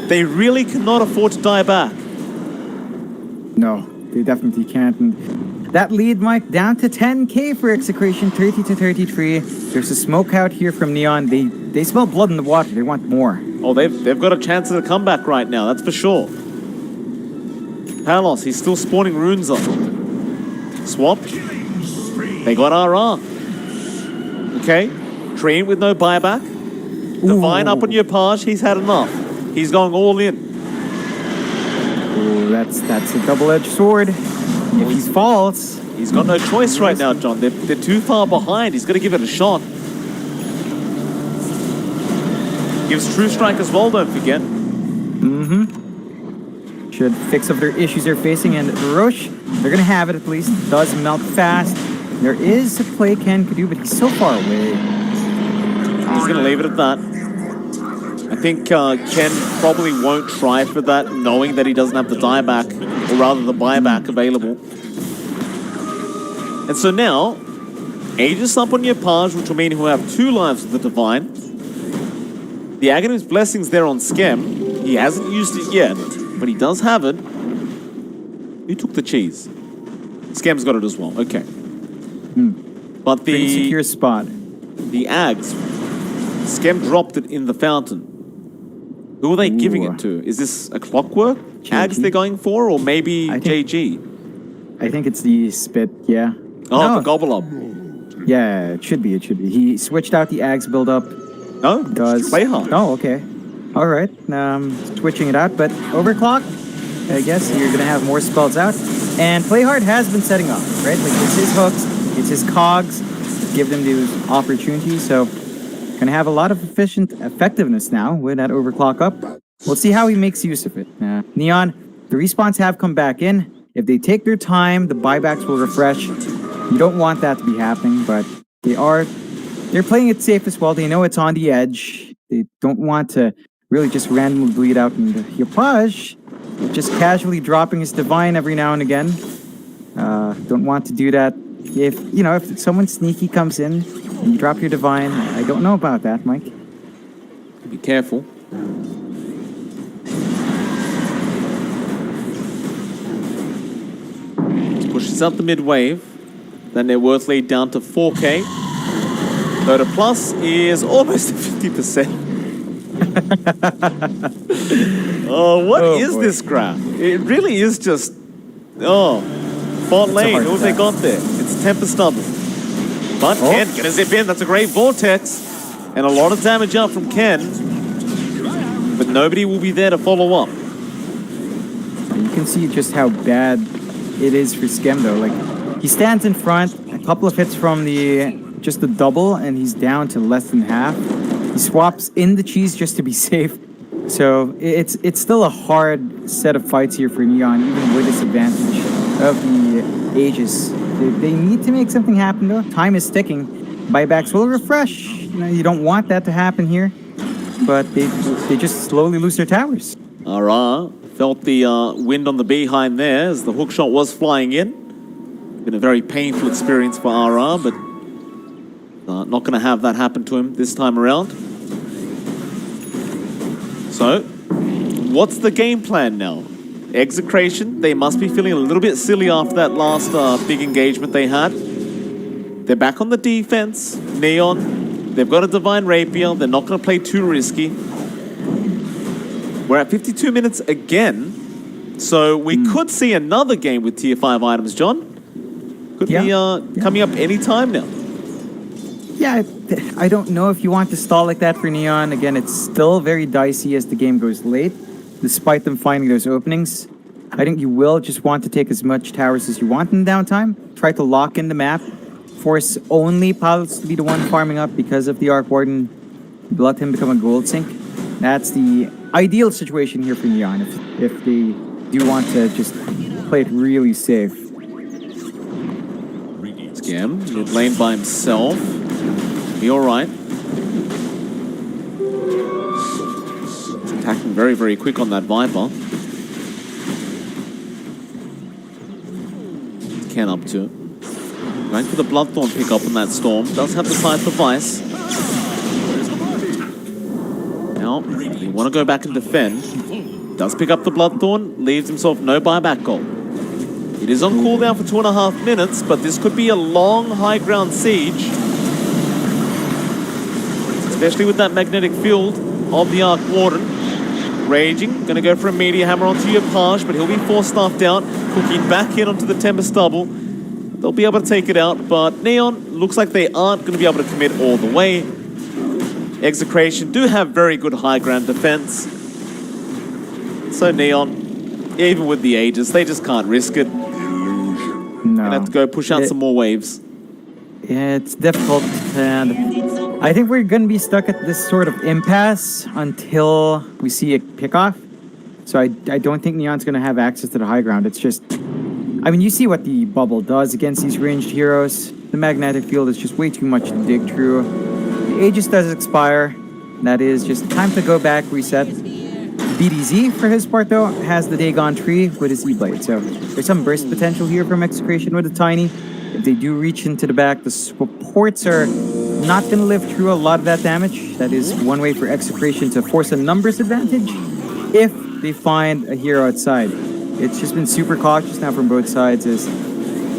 They really cannot afford to die back. No, they definitely can't. And that lead, Mike, down to 10k for Execration, 30 to 33. There's a smoke out here from Neon. They smell blood in the water. They want more. Oh, they've got a chance at a comeback right now, that's for sure. Palos, he's still spawning runes up. Swap. They got RR. Okay. Treant with no buyback. Divine up on your Page, he's had enough. He's going all in. Ooh, that's a double-edged sword. If he falls... He's got no choice right now, John. They're too far behind. He's got to give it a shot. Gives True Strike as well, don't forget. Mm-hmm. Should fix up their issues they're facing, and Roche, they're gonna have it at least. Does melt fast. There is a play Ken could do, but he's so far away. he's going to leave it at that. I think Ken probably won't try for that, knowing that he doesn't have the dieback, or rather the buyback available. And so now, Aegis up on your Page, which will mean he'll have 2 lives with the Divine. The Aghanim's Blessing's there on Skem. He hasn't used it yet, but he does have it. Who took the cheese? Skem's got it as well. Okay. But the pretty secure spot. The Ags, Skem dropped it in the fountain. Who are they giving it to? Is this a Clockwork Ags they're going for, or maybe JG? I think it's the Spit. Yeah. Oh, no. The Gobble Up. Yeah, it should be. It should be. He switched out the Ags build up. No, does play hard. Oh, okay. All right. Switching it out, but overclock. I guess you're gonna have more spells out, and play hard has been setting up, right? Like it's his hooks, it's his cogs, give them those opportunities. So, gonna have a lot of effectiveness now with that overclock up. We'll see how he makes use of it. Neon, the respawns have come back in. If they take their time, the buybacks will refresh. You don't want that to be happening, but they're playing it safe as well. They know it's on the edge. They don't want to really just randomly bleed out in the Yapage. Just casually dropping his Divine every now and again. Don't want to do that. If someone sneaky comes in and you drop your Divine, I don't know about that, Mike. Be careful. Pushes up the mid wave. Then their worth lead down to 4K. Dota Plus is almost at 50%. Oh, what is this graph? It really is just... Oh, bot lane. Who have they got there? It's Tempest Double. But Ken gonna zip in. That's a great Vortex. And a lot of damage out from Ken. But nobody will be there to follow up. You can see just how bad it is for Skem, though. Like, he stands in front, a couple of hits from just the double, and he's down to less than half. He swaps in the cheese just to be safe. So it's still a hard set of fights here for Neon, even with this advantage of the Aegis. They need to make something happen, though. Time is ticking. Buybacks will refresh. You don't want that to happen here, but they just slowly lose their towers. Ara felt the wind on the behind there as the hook shot was flying in. Been a very painful experience for Ara, but not going to have that happen to him this time around. So, what's the game plan now? Execration, they must be feeling a little bit silly after that last big engagement they had. They're back on the defense. Neon, they've got a Divine Rapier. They're not going to play too risky. We're at 52 minutes again. So we could see another game with tier 5 items, John. Could be coming up any time now. Yeah, I don't know if you want to stall like that for Neon. Again, it's still very dicey as the game goes late, despite them finding those openings. I think you will just want to take as much towers as you want in downtime. Try to lock in the map. Force only Palos to be the one farming up because of the Arc Warden. Let him become a gold sink. That's the ideal situation here for Neon if they do want to just play it really safe. Skem, mid lane by himself. Be alright. Attacking very, very quick on that Viper. Ken up to it. Going for the Bloodthorn pickup on that Storm. Does have the Scythe for Vice. Now, you want to go back and defend. Does pick up the Bloodthorn. Leaves himself no buyback goal. It is on cooldown for 2.5 minutes, but this could be a long high ground siege. Especially with that magnetic field of the Arc Warden. Raging, gonna go for a Meteor Hammer onto your Page, but he'll be force-stuffed out. Cooking back in onto the Tempest Double. They'll be able to take it out, but Neon looks like they aren't gonna be able to commit all the way. Execration do have very good high ground defense. So Neon, even with the Aegis, they just can't risk it. No. Gonna have to go push out some more waves. Yeah, it's difficult, and I think we're going to be stuck at this sort of impasse until we see a pickoff. So I don't think Neon's going to have access to the high ground. It's just, I mean, you see what the bubble does against these ranged heroes. The magnetic field is just way too much to dig through. The Aegis does expire. That is just time to go back, reset. BDZ, for his part, though, has the Dagon tree with his E-Blade. So there's some burst potential here from EXECRATION with the Tiny. If they do reach into the back, the supports are not going to live through a lot of that damage. That is one way for EXECRATION to force a numbers advantage if they find a hero outside. It's just been super cautious now from both sides, as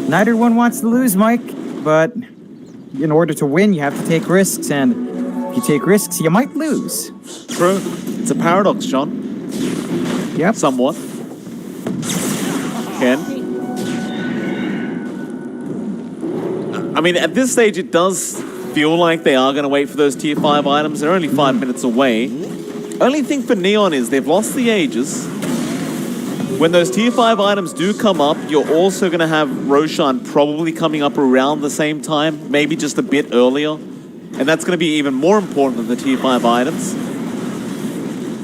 neither one wants to lose, Mike. But in order to win, you have to take risks, and if you take risks, you might lose. True. It's a paradox, John. Yep. Somewhat. Ken? I mean, at this stage, it does feel like they are going to wait for those tier 5 items. They're only 5 minutes away. Only thing for Neon is they've lost the Aegis. When those tier 5 items do come up, you're also going to have Roshan probably coming up around the same time, maybe just a bit earlier. And that's going to be even more important than the tier 5 items.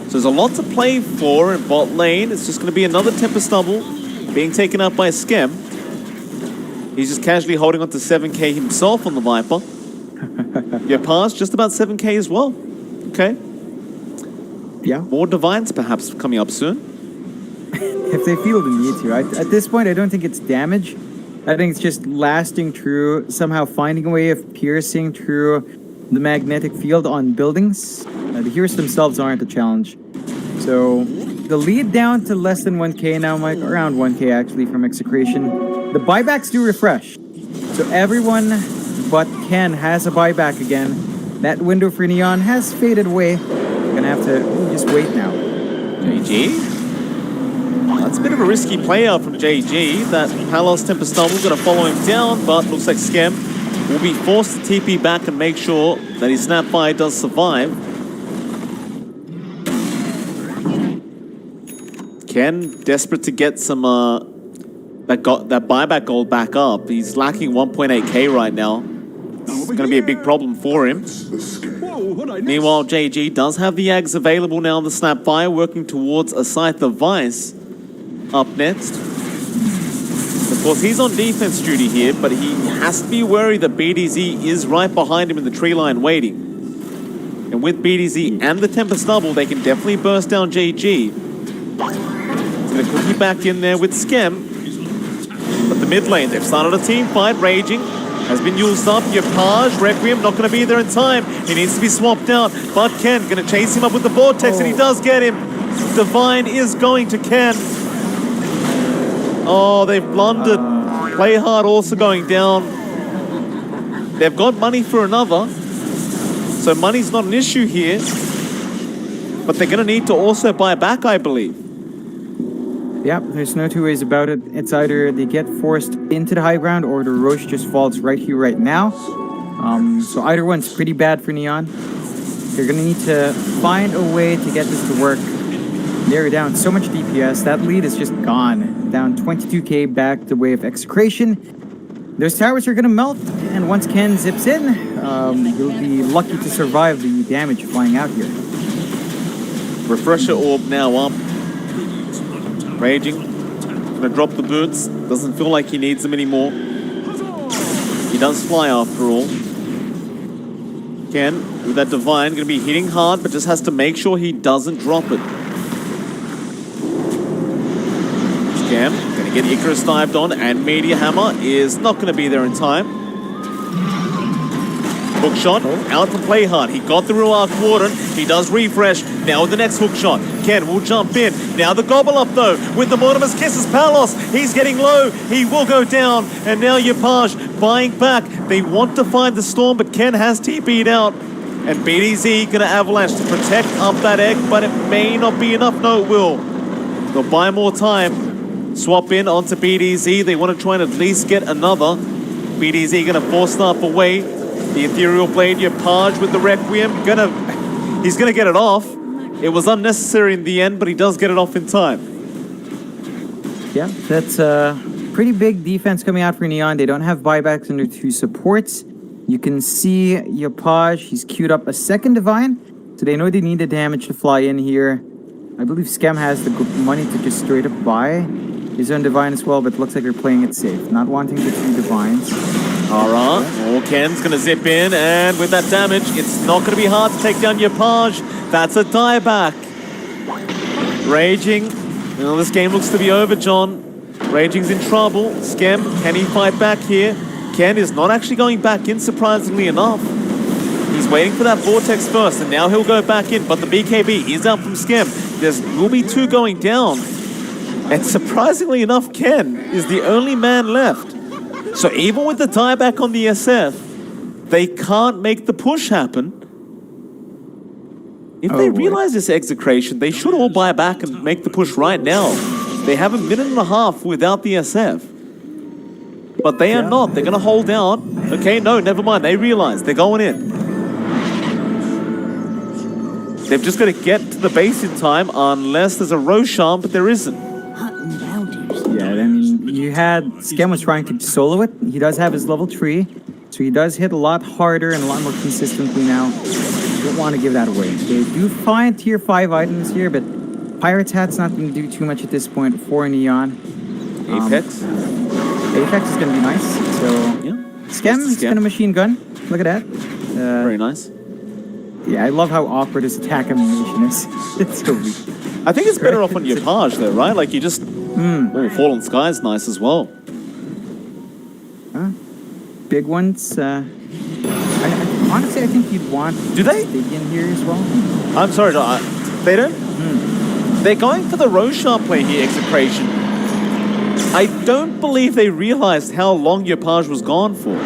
So there's a lot to play for in bot lane. It's just going to be another Temper Stubble being taken out by Skem. He's just casually holding on to 7k himself on the Viper. Yapaz just about 7k as well. Okay. Yeah. More Divines perhaps coming up soon. If they feel the need to. At this point, I don't think it's damage. I think it's just lasting through, somehow finding a way of piercing through the magnetic field on buildings. The heroes themselves aren't a challenge. So the lead down to less than 1k now, Mike, around 1k actually from EXECRATION. The buybacks do refresh. So everyone but Ken has a buyback again. That window for Neon has faded away. We're gonna have to just wait now. JG? That's a bit of a risky play out from JG. That Palos Temper Stumble's going to follow him down, but looks like Skem will be forced to TP back and make sure that his Snapfire does survive. Ken, desperate to get some that buyback gold back up. He's lacking 1.8k right now. It's going to be a big problem for him. Meanwhile, JG does have the Ags available now on the Snapfire, working towards a Scythe of Vice up next. Of course, he's on defense duty here, but he has to be worried that BDZ is right behind him in the tree line waiting. And with BDZ and the Temper Stubble, they can definitely burst down JG. He's going to cookie back in there with Skem. But the mid lane, they've started a team fight. Raging has been used up. Yapaj, Requiem, not going to be there in time. He needs to be swapped out. But Ken going to chase him up with the Vortex, and he does get him. Divine is going to Ken. Oh, they've blundered. Play hard also going down. They've got money for another. So money's not an issue here. But they're going to need to also buy back, I believe. Yeah, there's no two ways about it. It's either they get forced into the high ground or the Roche just falls right here, right now. So either one's pretty bad for Neon. They're going to need to find a way to get this to work. They're down so much DPS. That lead is just gone. Down 22k back the way of EXECRATION. Those towers are going to melt, and once Ken zips in, he'll be lucky to survive the damage flying out here. Refresher orb now up. Raging. Gonna drop the boots. Doesn't feel like he needs them anymore. He does fly after all. Ken, with that Divine, gonna be hitting hard, but just has to make sure he doesn't drop it. Skem, gonna get Icarus dived on, and Meteor Hammer is not gonna be there in time. Hook shot, out to play hard. He got the Ruach Warden. He does refresh. Now with the next hook shot. Ken will jump in. Now the gobble up though. With the Mortimer's Kisses, Palos. He's getting low. He will go down. And now Yapaj buying back. They want to find the storm, but Ken has TP'd out. And BDZ gonna avalanche to protect up that egg, but it may not be enough. No, it will. They'll buy more time. Swap in onto BDZ. They want to try and at least get another. BDZ gonna force staff away. The Ethereal Blade, Yapaj with the Requiem. He's gonna get it off. It was unnecessary in the end, but he does get it off in time. Yeah, that's a pretty big defense coming out for Neon. They don't have buybacks under two supports. You can see Yapaj, he's queued up a second Divine. So they know they need the damage to fly in here. I believe Skem has the money to just straight up buy his own Divine as well, but it looks like they're playing it safe. Not wanting the two Divines. Alright, Ken's gonna zip in, and with that damage, it's not gonna be hard to take down Yopaj. That's a dieback. Raging. Well, this game looks to be over, John. Raging's in trouble. Skem, can he fight back here? Ken is not actually going back in, surprisingly enough. He's waiting for that Vortex first, and now he'll go back in, but the BKB is out from Skem. Will be 2 going down. And surprisingly enough, Ken is the only man left. So even with the tieback on the SF, they can't make the push happen. If they realize this execration, they should all buy back and make the push right now. They have a minute and a half without the SF. But they are not. They're going to hold out. Okay, no, never mind. They realize they're going in. They've just got to get to the base in time unless there's a Roshan, but there isn't. Yeah, I mean, you had Skem was trying to solo it. He does have his level 3, so he does hit a lot harder and a lot more consistently now. Don't want to give that away. They do find tier 5 items here, but Pirate's Hat's not going to do too much at this point for Neon. Apex? Apex is going to be nice. So, yeah. Skem is going to machine gun. Look at that. Very nice. Yeah, I love how awkward his attack animation is. It's so weak. I think it's better off on Yopaj though, right? Like you just... Oh, Fallen Sky's nice as well. Big ones. Honestly, I think you'd want... Do they? Big in here as well. I'm sorry, they don't? They're going for the Roshan play here, Execration. I don't believe they realized how long Yopaj was gone for.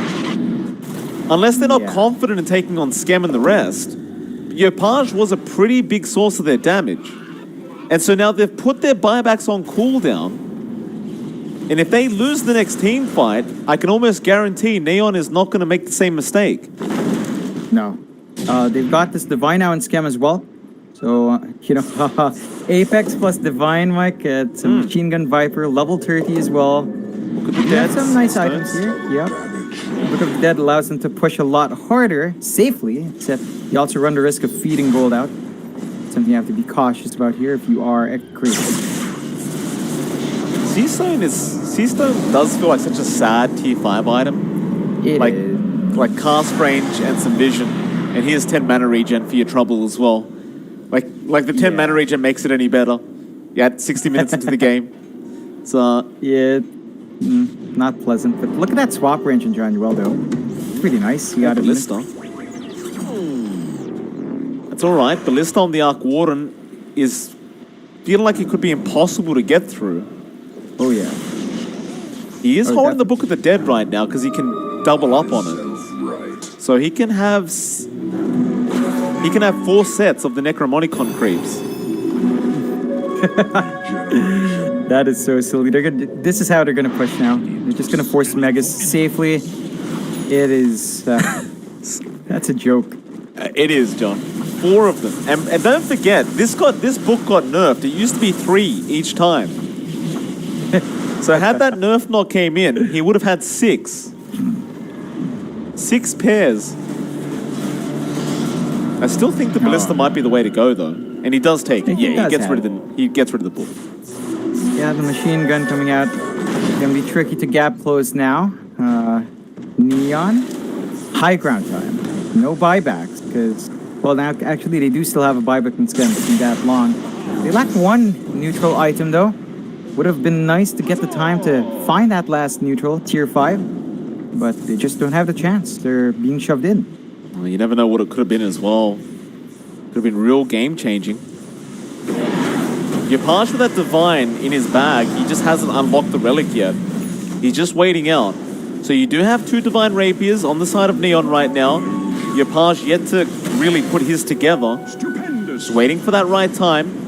Unless they're not confident in taking on Skem and the rest. Yopaj was a pretty big source of their damage. And so now they've put their buybacks on cooldown. And if they lose the next team fight, I can almost guarantee Neon is not going to make the same mistake. No. They've got this Divine now in Skem as well. So, you know, Apex plus Divine, Mike. It's a Machine Gun Viper, level 30 as well. Look at the Dead, some nice items here. Yep. Look at the Dead allows them to push a lot harder, safely, except you also run the risk of feeding gold out. Something you have to be cautious about here if you are EXECRATION. Seastone does feel like such a sad tier 5 item. It is. Like cast range and some vision. And here's 10 mana regen for your trouble as well. Like the 10 mana regen makes it any better. Yeah, 60 minutes into the game. So yeah, not pleasant. But look at that swap range in John Well though. It's pretty nice. You got it. Ballista. It's all right. Ballista on the Arc Warden is feeling like it could be impossible to get through. Oh yeah. He is holding the Book of the Dead right now because he can double up on it. So he can have 4 sets of the Necromonicon creeps. That is so silly. This is how they're gonna push now. They're just gonna force Megas safely. It is. That's a joke. It is, John. 4 of them, and don't forget, this book got nerfed. It used to be 3 each time. So had that nerf not came in, he would have had 6. 6 pairs. I still think the Ballista might be the way to go, though. And he does take it. Yeah, he gets rid of the book. Yeah, the machine gun coming out. It's gonna be tricky to gap close now. Neon. High ground time. No buybacks, because, well, now actually they do still have a buyback in Skem. It's been that long. They lack 1 neutral item, though. Would have been nice to get the time to find that last neutral, tier 5. But they just don't have the chance. They're being shoved in. Well, you never know what it could have been as well. Could have been real game-changing. Yopaj with that Divine in his bag, he just hasn't unlocked the relic yet. He's just waiting out. So you do have 2 Divine Rapiers on the side of Neon right now. Yopaj yet to really put his together. Just waiting for that right time.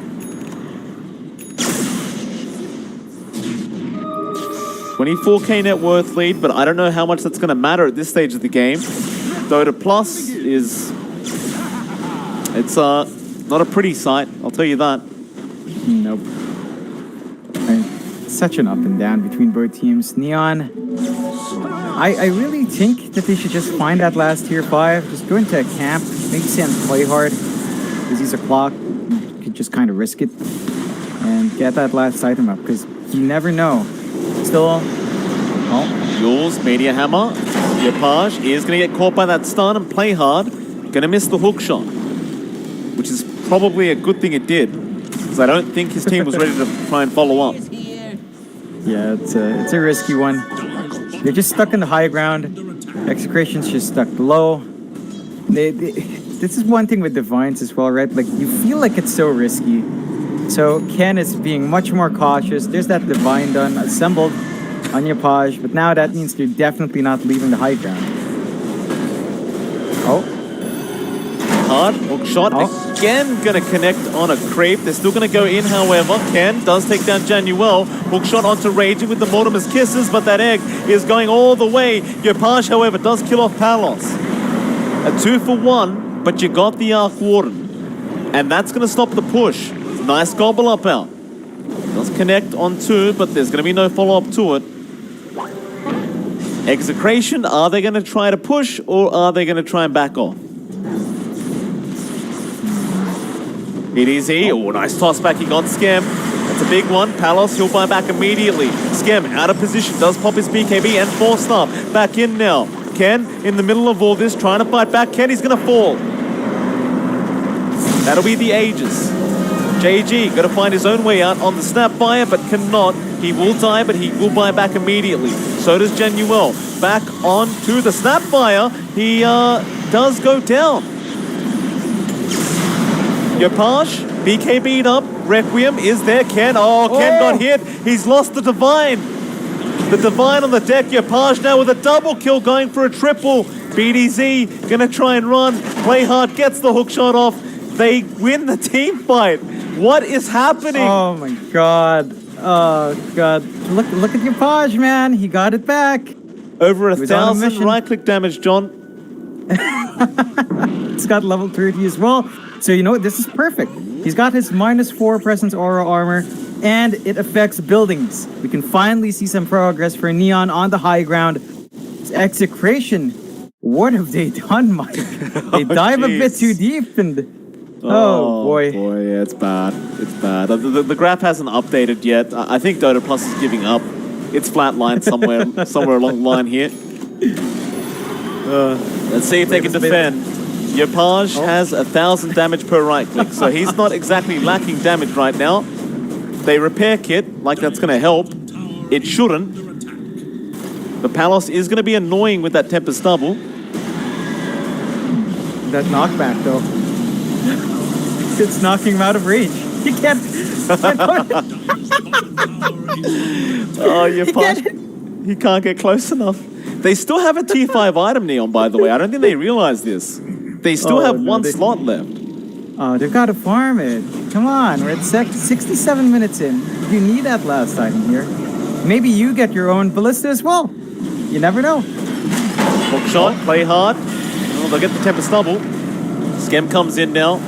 $24K net worth lead, but I don't know how much that's going to matter at this stage of the game. Dota Plus is... It's not a pretty sight, I'll tell you that. Nope. Such an up and down between both teams. Neon, I really think that they should just find that last tier 5. Just go into a camp, maybe Sam play hard. Because he's a clock, you could just kind of risk it. And get that last item up, because you never know. Still, Jules, Media Hammer. Yopaj is going to get caught by that stun and play hard. Going to miss the hook shot, which is probably a good thing it did, because I don't think his team was ready to try and follow up. Yeah, it's a risky one. They're just stuck in the high ground. Execration's just stuck low. This is one thing with Divines as well, right? Like, you feel like it's so risky. So Ken is being much more cautious. There's that Divine done, assembled on Yopaj, but now that means they're definitely not leaving the high ground. Oh. Hard hook shot. Again, going to connect on a creep. They're still going to go in, however. Ken does take down Januel. Hook shot onto Raging with the Mortimer's Kisses, but that egg is going all the way. Yopaj, however, does kill off Palos. A 2-for-1, but you got the Arc Warden. And that's going to stop the push. Nice gobble up out. Does connect on 2, but there's going to be no follow-up to it. Execration, are they going to try to push, or are they going to try and back off? BDZ, oh, nice toss back, he got Scam. That's a big one. Palos, he'll buy back immediately. Scam out of position, does pop his BKB and 4-star. Back in now. Ken, in the middle of all this, trying to fight back. Ken, he's going to fall. That'll be the Aegis. JG, got to find his own way out on the Snapfire, but cannot. He will die, but he will buy back immediately. So does Januel. Back on to the Snapfire. He does go down. Yopaj, BKB'd up. Requiem is there. Ken, Ken got hit. He's lost the Divine. The Divine on the deck. Yopaj now with a double kill, going for a triple. BDZ gonna try and run. Play hard, gets the hook shot off. They win the team fight. What is happening? Oh my god. Oh god. Look at Yopaj, man. He got it back. Over 1,000 right-click damage, John. It's got level 30 as well. So you know what? This is perfect. He's got his -4 presence aura armor, and it affects buildings. We can finally see some progress for Neon on the high ground. It's Execration. What have they done, Mike? They dive a bit too deep, and oh boy. Yeah, it's bad. It's bad. The graph hasn't updated yet. I think Dota Plus is giving up. It's flatlined somewhere along the line here. Let's see if they can defend. Yopaj has 1,000 damage per right click, so he's not exactly lacking damage right now. They repair kit, like that's going to help. It shouldn't. The Palos is going to be annoying with that Tempest double. That knockback, though. It's knocking him out of range. He can't. Yopaj, he can't get close enough. They still have a tier 5 item, Neon, by the way. I don't think they realize this. They still have one slot left. Oh, they've got to farm it. Come on, we're at 67 minutes in. You need that last item here. Maybe you get your own ballista as well. You never know. Hook shot, play hard. Oh, they'll get the Tempest double. Schem comes in now.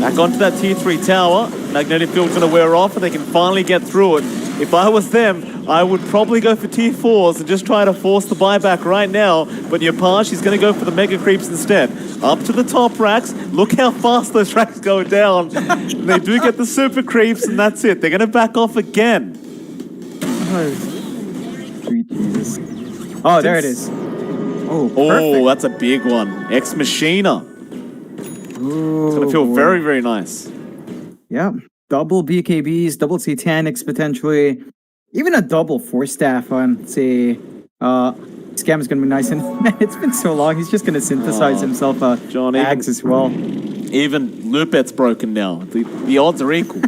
Back onto that tier 3 tower. Magnetic Field's going to wear off, and they can finally get through it. If I was them, I would probably go for tier 4s and just try to force the buyback right now. But Yopaj, he's going to go for the Mega Creeps instead. Up to the top racks. Look how fast those racks go down. They do get the Super Creeps, and that's it. They're going to back off again. Oh, there it is. Oh, perfect. Oh, that's a big one. Ex Machina. Ooh, it's going to feel very, very nice. Yeah. Double BKBs, double Satanics potentially. Even a double 4-staff on, say, Scam is going to be nice. And man, it's been so long. He's just going to synthesize himself John, Ags as well. Even Lupet's broken now. The odds are equal.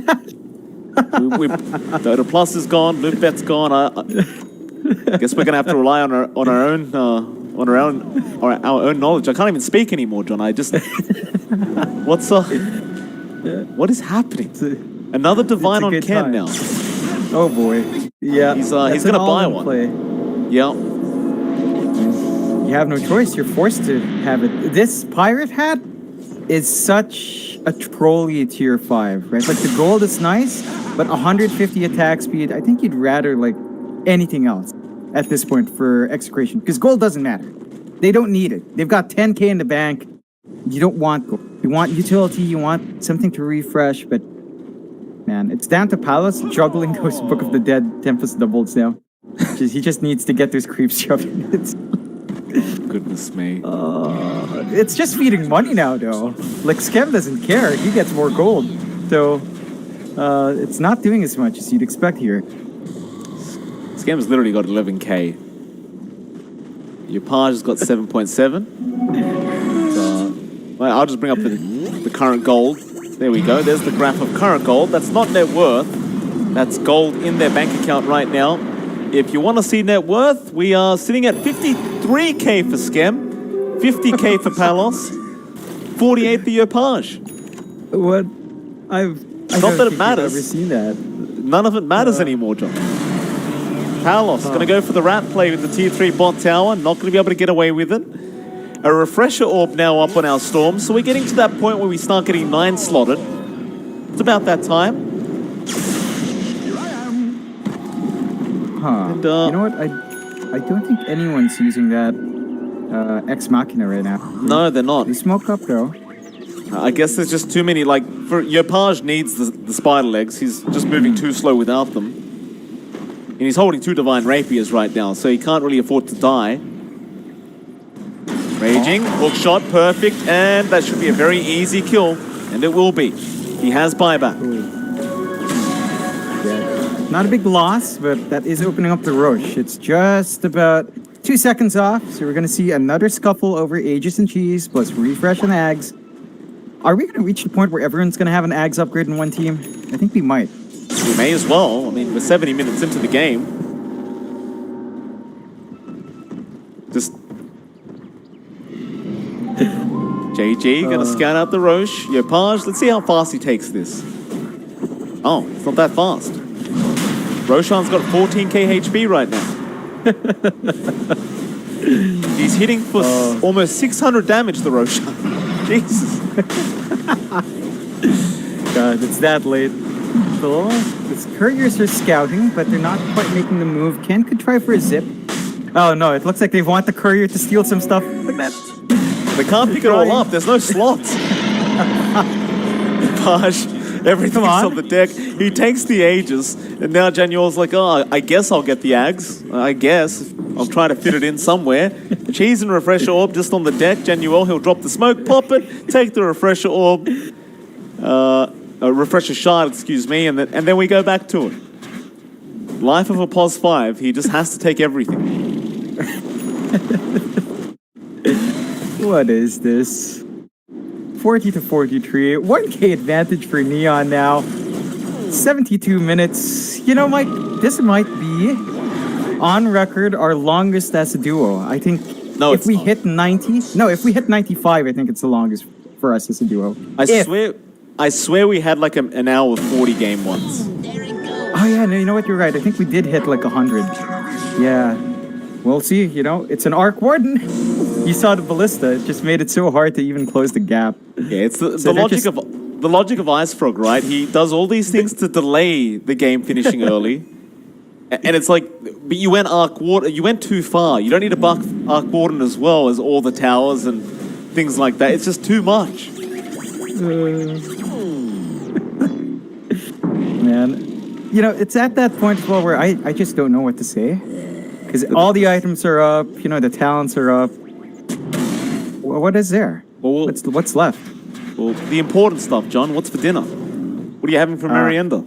Dota Plus is gone. Lupet's gone. I guess we're going to have to rely on our own knowledge. I can't even speak anymore, John. What is happening? Another Divine on Ken time. now. Oh boy. Yeah. He's going to buy one. Play. Yeah. You have no choice. You're forced to have it. This pirate hat is such a trolly tier 5, right? Like the gold is nice, but 150 attack speed, I think you'd rather like anything else at this point for Execration, because gold doesn't matter. They don't need it. They've got 10k in the bank. You don't want gold. You want utility, you want something to refresh, but man, it's down to Palos juggling those Book of the Dead Tempest doubles now. He just needs to get those creeps shoved in it. Goodness me. It's just feeding money now, though. Like, Skem doesn't care. He gets more gold. So, it's not doing as much as you'd expect here. Skem's literally got 11k. Your Page has got 7.7. Well, I'll just bring up the current gold. There we go. There's the graph of current gold. That's not net worth. That's gold in their bank account right now. If you want to see net worth, we are sitting at 53k for Skem, 50k for Palos, 48 for your Page. What? I Not don't that it think matters. I've ever seen that. None of it matters anymore, John. Palos going to go for the rat play with the tier 3 bot tower. Not going to be able to get away with it. A refresher orb now up on our Storm. So we're getting to that point where we start getting 9 slotted. It's about that time. Huh. And, you know what? I don't think anyone's using that Ex Machina right now. No, they're not. They smoke up, though. I guess there's just too many, like, your Page needs the spider legs. He's just moving too slow without them. And he's holding 2 Divine Rapiers right now, so he can't really afford to die. Raging, hook shot, perfect, and that should be a very easy kill. And it will be. He has buyback. Yeah. Not a big loss, but that is opening up the Roche. It's just about 2 seconds off, so we're going to see another scuffle over Aegis and Cheese, plus refresh and Ags. Are we going to reach the point where everyone's going to have an Ags upgrade in one team? I think we might. We may as well. I mean, we're 70 minutes into the game. Just... JG gonna scout out the Roche. Yo, Page, let's see how fast he takes this. Oh, it's not that fast. Roshan's got 14k HP right now. He's hitting for almost 600 damage, the Roshan. Jesus. God, it's that late. So, the couriers are scouting, but they're not quite making the move. Ken could try for a zip. Oh no, it looks like they want the courier to steal some stuff. Look at that. They can't pick it all up. There's no slots. Page, everything's on the deck. He takes the Aegis, and now Januel's like, oh, I guess I'll get the Ags. I guess. I'll try to fit it in somewhere. Cheese and Refresher Orb just on the deck. Januel, he'll drop the smoke, pop it, take the Refresher Orb. A Refresher Shard, excuse me, and then we go back to it. Life of a POS 5, he just has to take everything. What is this? 40 to 43. 1k advantage for Neon now. 72 minutes. You know, Mike, this might be, on record, our longest as a duo. I think if we hit 90... No, if we hit 95, I think it's the longest for us as a duo. I swear we had like an hour 40 game once. Oh yeah, no, you know what? You're right. I think we did hit like 100. Yeah. We'll see. You know, it's an Arc Warden. You saw the Ballista. It just made it so hard to even close the gap. Yeah, it's the logic of Ice Frog, right? He does all these things to delay the game finishing early. And it's like, but you went Arc Warden. You went too far. You don't need to buck Arc Warden as well as all the towers and things like that. It's just too much. Man, you know, it's at that point as well where I just don't know what to say. Because all the items are up, you know, the talents are up. What is there? Well, what's left? Well, the important stuff, John. What's for dinner? What are you having for merienda?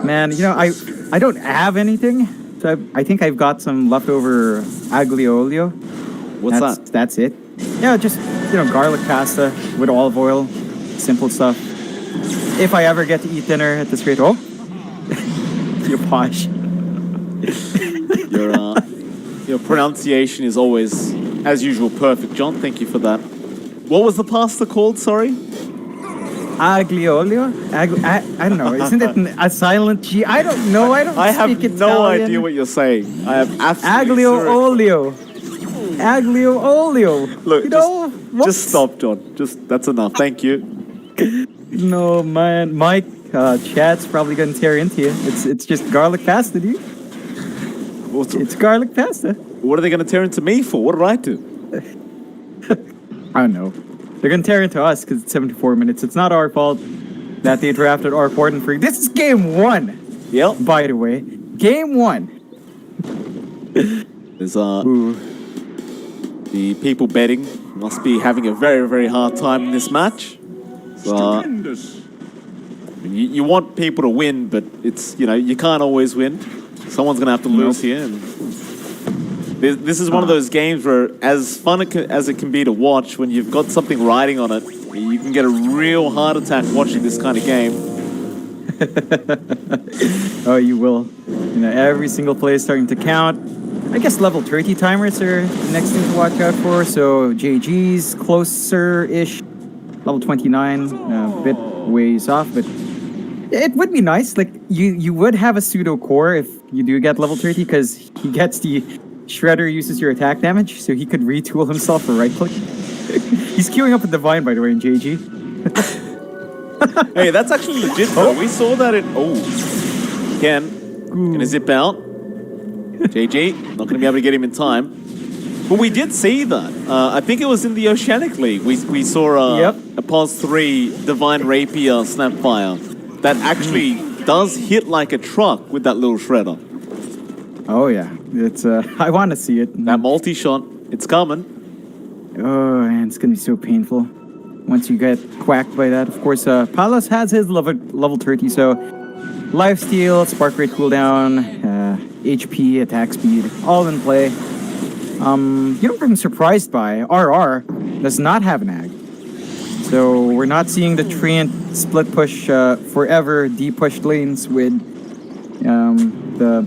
Man, you know, I don't have anything. So I think I've got some leftover aglio olio. What's that? That's it. Yeah, just, you know, garlic pasta with olive oil. Simple stuff. If I ever get to eat dinner at this rate, you're posh. Your pronunciation is always, as usual, perfect, John. Thank you for that. What was the pasta called? Sorry. Aglio olio? I don't know. Isn't it a silent G? I don't know. I speak Italian. No idea what you're saying. I have absolutely Aglio olio. Aglio olio. Look, you know, just stop, John. That's enough. Thank you. No, man. Mike, chat's probably going to tear into you. It's just garlic pasta, dude. It's garlic pasta. What are they going to tear into me for? What did I do? I don't know. They're going to tear into us because it's 74 minutes. It's not our fault that they drafted Arc Warden free. This is game 1. Yep. By the way. Game 1. There's The people betting must be having a very, very hard time in this match. So, you want people to win, but it's, you can't always win. Someone's going to have to lose here. And this is one of those games where, as fun as it can be to watch, when you've got something riding on it, you can get a real heart attack watching this kind of game. Oh, you will. Every single play is starting to count. I guess level 30 timers are the next thing to watch out for. So JG's closer-ish. Level 29, a bit ways off, but it would be nice. Like, you would have a pseudo core if you do get level 30, because he gets the Shredder uses your attack damage, so he could retool himself for right click. He's queuing up a Divine, by the way, in JG. Hey, that's actually legit though. We saw that in... Oh, Ken, gonna zip out. JG, not gonna be able to get him in time. But we did see that. I think it was in the Oceanic League. We saw a Pulse 3 Divine Rapier Snapfire that actually does hit like a truck with that little shredder. Oh yeah, it's I want to see it. That multi-shot, it's coming. Oh, and it's gonna be so painful once you get quacked by that. Of course, Palos has his level 30, so lifesteal, spark rate cooldown, HP, attack speed, all in play. You know what I'm surprised by? RR does not have an ag. So we're not seeing the Treant split push forever D-pushed lanes with the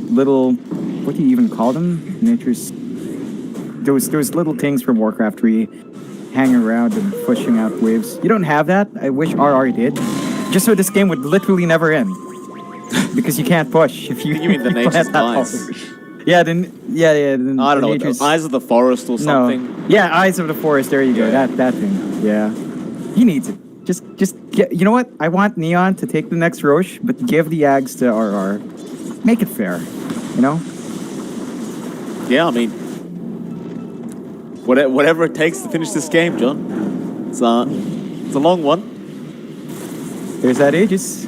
little, what do you even call them? Nature's, those little things from Warcraft 3 hanging around and pushing out waves. You don't have that? I wish RR did. Just so this game would literally never end. Because you can't push if you... You mean the Nature's Eyes? Yeah, I don't know, the Eyes of the Forest or something. No. Yeah, Eyes of the Forest, there you go, that thing, yeah. He needs it. Just get, you know what? I want Neon to take the next Roche, but give the Ags to RR. Make it fair, Yeah, I mean, whatever it takes to finish this game, John. It's a long one. There's that Aegis.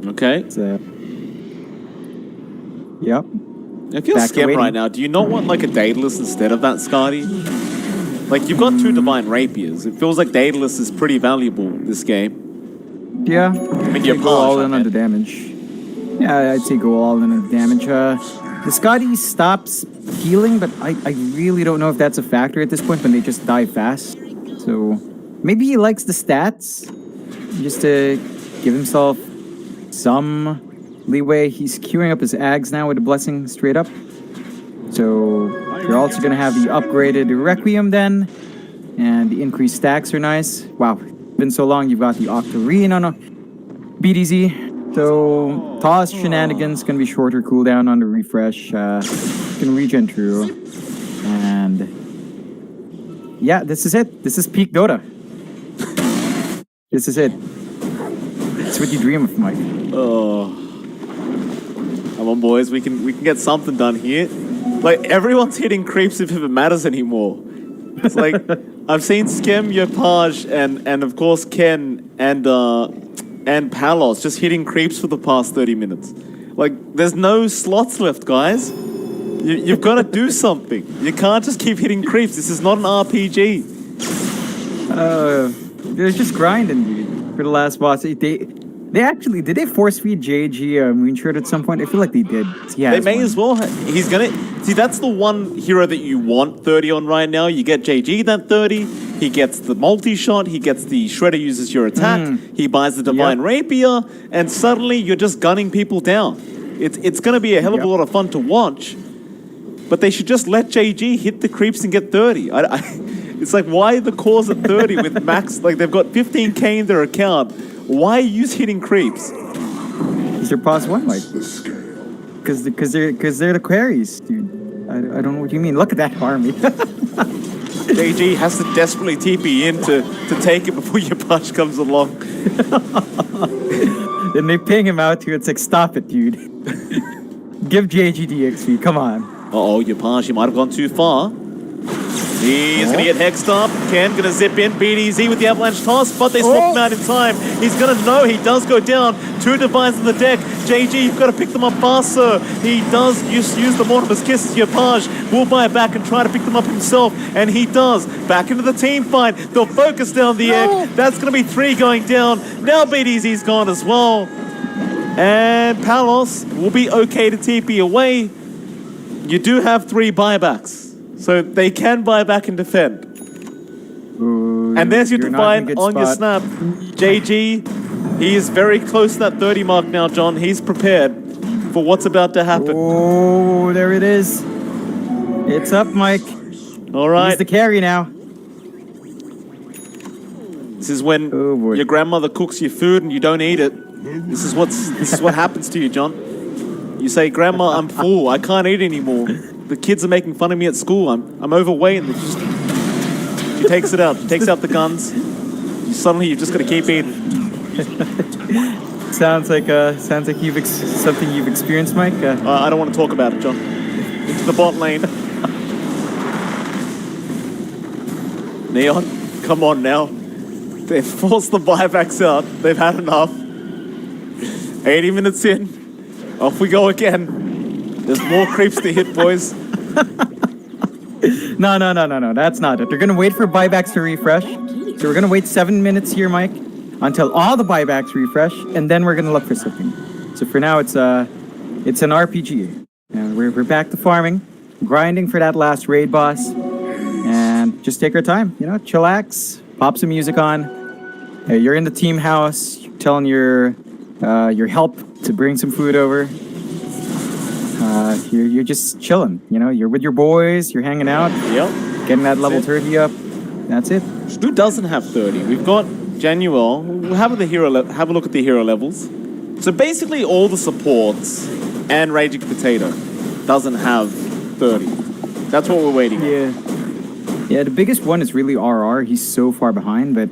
Okay. Yep. I feel scared right now. Do you not want like a Daedalus instead of that Skadi? Like, you've got 2 Divine Rapiers. It feels like Daedalus is pretty valuable this game. Yeah. I mean, you're go all in on the damage. Yeah, I'd say go all in on the damage. The Skadi stops healing, but I really don't know if that's a factor at this point when they just die fast. So maybe he likes the stats just to give himself some leeway. He's queuing up his Ags now with a Blessing straight up. So you're also going to have the upgraded Requiem then. And the increased stacks are nice. Wow, been so long. You've got the Octarine on a BDZ. So Toss Shenanigans going to be shorter cooldown on the refresh. Can regen true. And yeah, this is it. This is peak Dota. This is it. It's what you dream of, Mike. Oh. Come on, boys. We can get something done here. Like, everyone's hitting creeps if it matters anymore. It's like, I've seen Skem, Yopaj, and of course Ken and Palos just hitting creeps for the past 30 minutes. Like, there's no slots left, guys. You've got to do something. You can't just keep hitting creeps. This is not an RPG. They're just grinding, dude. For the last boss, they actually, did they force feed JG Moonshard at some point? I feel like they did. They may as well. He's gonna see. That's the one hero that you want 30 on right now. You get JG that 30. He gets the multi-shot. He gets the Shredder uses your attack. He buys the Divine Rapier, and suddenly you're just gunning people down. It's gonna be a hell of a lot of fun to watch. But they should just let JG hit the creeps and get 30. It's like, why the cores at 30 with max? Like, they've got 15k in their account. Why are you hitting creeps? Because they're past one, like. Because they're the queries, dude. I don't know what you mean. Look at that army. JG has to desperately TP in to take it before your punch comes along. Then they ping him out too. It's like, stop it, dude. Give JG the XP. Come on. Uh-oh, your punch. You might have gone too far. He is going to get hexed up. Ken going to zip in. BDZ with the avalanche toss, but they swap him out in time. He's going to know he does go down. 2 divines on the deck. JG, you've got to pick them up faster. He does use the Mortimer's Kiss as your page. Will buy it back and try to pick them up himself, and he does. Back into the team fight. They'll focus down the egg. That's going to be 3 going down. Now BDZ's gone as well. And Palos will be okay to TP away. You do have 3 buybacks. So they can buy back and defend. Ooh, and there's your divine on your spot. snap. JG, he is very close to that 30 mark now, John. He's prepared for what's about to happen. Oh, there it is. It's up, Mike. All right. He's the carry now. This is when your grandmother cooks your food and you don't eat it. This is what happens to you, John. You say, Grandma, I'm full. I can't eat anymore. The kids are making fun of me at school. I'm overweight, and she takes it out. She takes out the guns. Suddenly, you've just got to keep eating. sounds like something you've experienced, Mike. I don't want to talk about it, John. Into the bot lane. Neon, come on now. They've forced the buybacks out. They've had enough. 80 minutes in. Off we go again. There's more creeps to hit, boys. No. That's not it. They're going to wait for buybacks to refresh. So we're going to wait 7 minutes here, Mike, until all the buybacks refresh, and then we're going to look for something. So for now, it's an RPG. And we're back to farming, grinding for that last raid boss, and just take our time. You know, chillax, pop some music on. Hey, you're in the team house, you're telling your help to bring some food over. You're just chilling, you know. You're with your boys. You're hanging out. Yep. Getting that level 30 up. That's it. Who doesn't have 30? We've got Januel. We'll have a look at the hero levels. So basically, all the supports and Raging Potato doesn't have 30. That's what we're waiting on. Yeah. The biggest one is really RR. He's so far behind, but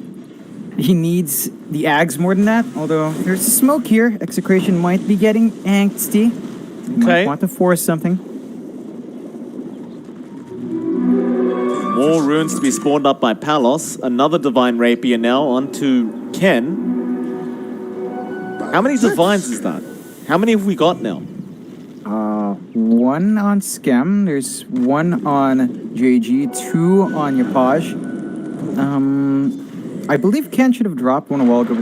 he needs the Ags more than that. Although there's smoke here. Execration might be getting angsty. Might want to force something. More runes to be spawned up by Palos. Another Divine Rapier now onto Ken. How many Divines is that? How many have we got now? 1 on Schem. There's 1 on JG. 2 on Yapaj. I believe Ken should have dropped one a while ago.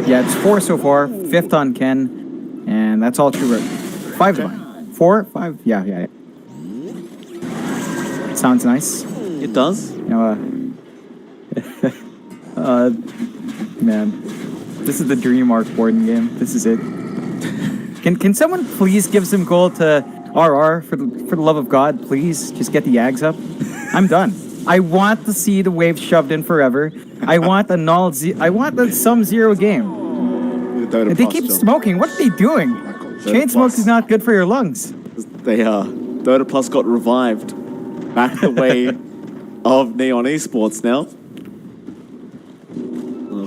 Yeah, it's 4 so far. 5th on Ken. And that's all true. 5 divine. 4, 5. Yeah. Sounds nice. It does. You know, man, this is the Dream Arc boarding game. This is it. Can someone please give some gold to RR for the love of God? Please, just get the Ags up. I'm done. I want to see the waves shoved in forever. I want a I want the sum 0 game. They keep smoking. What are they doing? Chain smoke is not good for your lungs. They Dota Plus got revived. Back the way of Neon Esports now.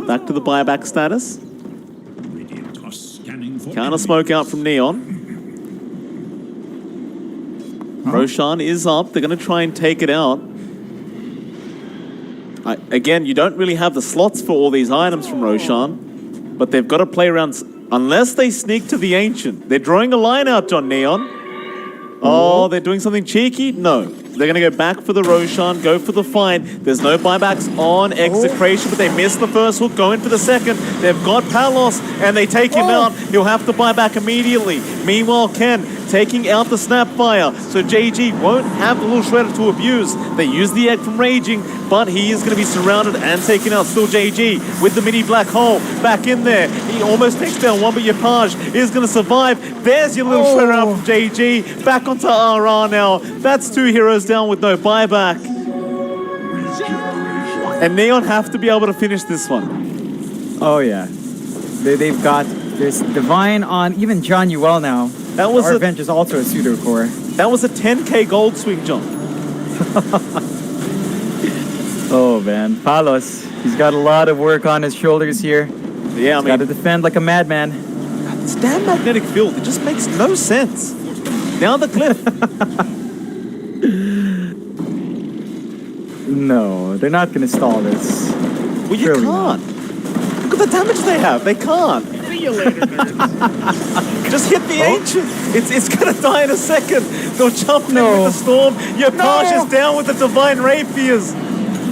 Back to the buyback status. Counter smoke out from Neon. Roshan is up. They're going to try and take it out. Again, you don't really have the slots for all these items from Roshan, but they've got to play around. Unless they sneak to the Ancient. They're drawing a line out, John Neon. Oh, they're doing something cheeky? No. They're going to go back for the Roshan, go for the find. There's no buybacks on Execration, but they missed the first hook, go in for the second. They've got Palos, and they take him out. He'll have to buy back immediately. Meanwhile, Ken taking out the Snapfire. So JG won't have the little shredder to abuse. They use the egg from Raging, but he is going to be surrounded and taken out. Still JG with the mini black hole back in there. He almost takes down one, but Yapaj is going to survive. There's your little shredder out from JG. Back onto RR now. That's 2 heroes down with no buyback. And Neon have to be able to finish this one. Oh, yeah. They've got this Divine on even John Uel now. That was Revenge is also a pseudo core. That was a 10k gold swing, John. Oh, man. Palos, he's got a lot of work on his shoulders here. Yeah, I mean, got to defend like a madman. This damn magnetic field, it just makes no sense. Down the cliff. No, they're not gonna stall this. Well, you Surely can't. Look at the damage they have. They can't. See you later, nerds. Just hit the Ancient. It's gonna die in a second. They'll jump in No. with the Storm. Yopaj is down with the Divine Rapiers.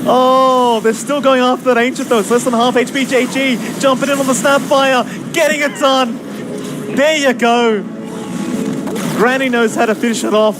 Oh, they're still going after that Ancient though. It's less than half HP. JG jumping in on the Snapfire, getting it done. There you go. Granny knows how to finish it off.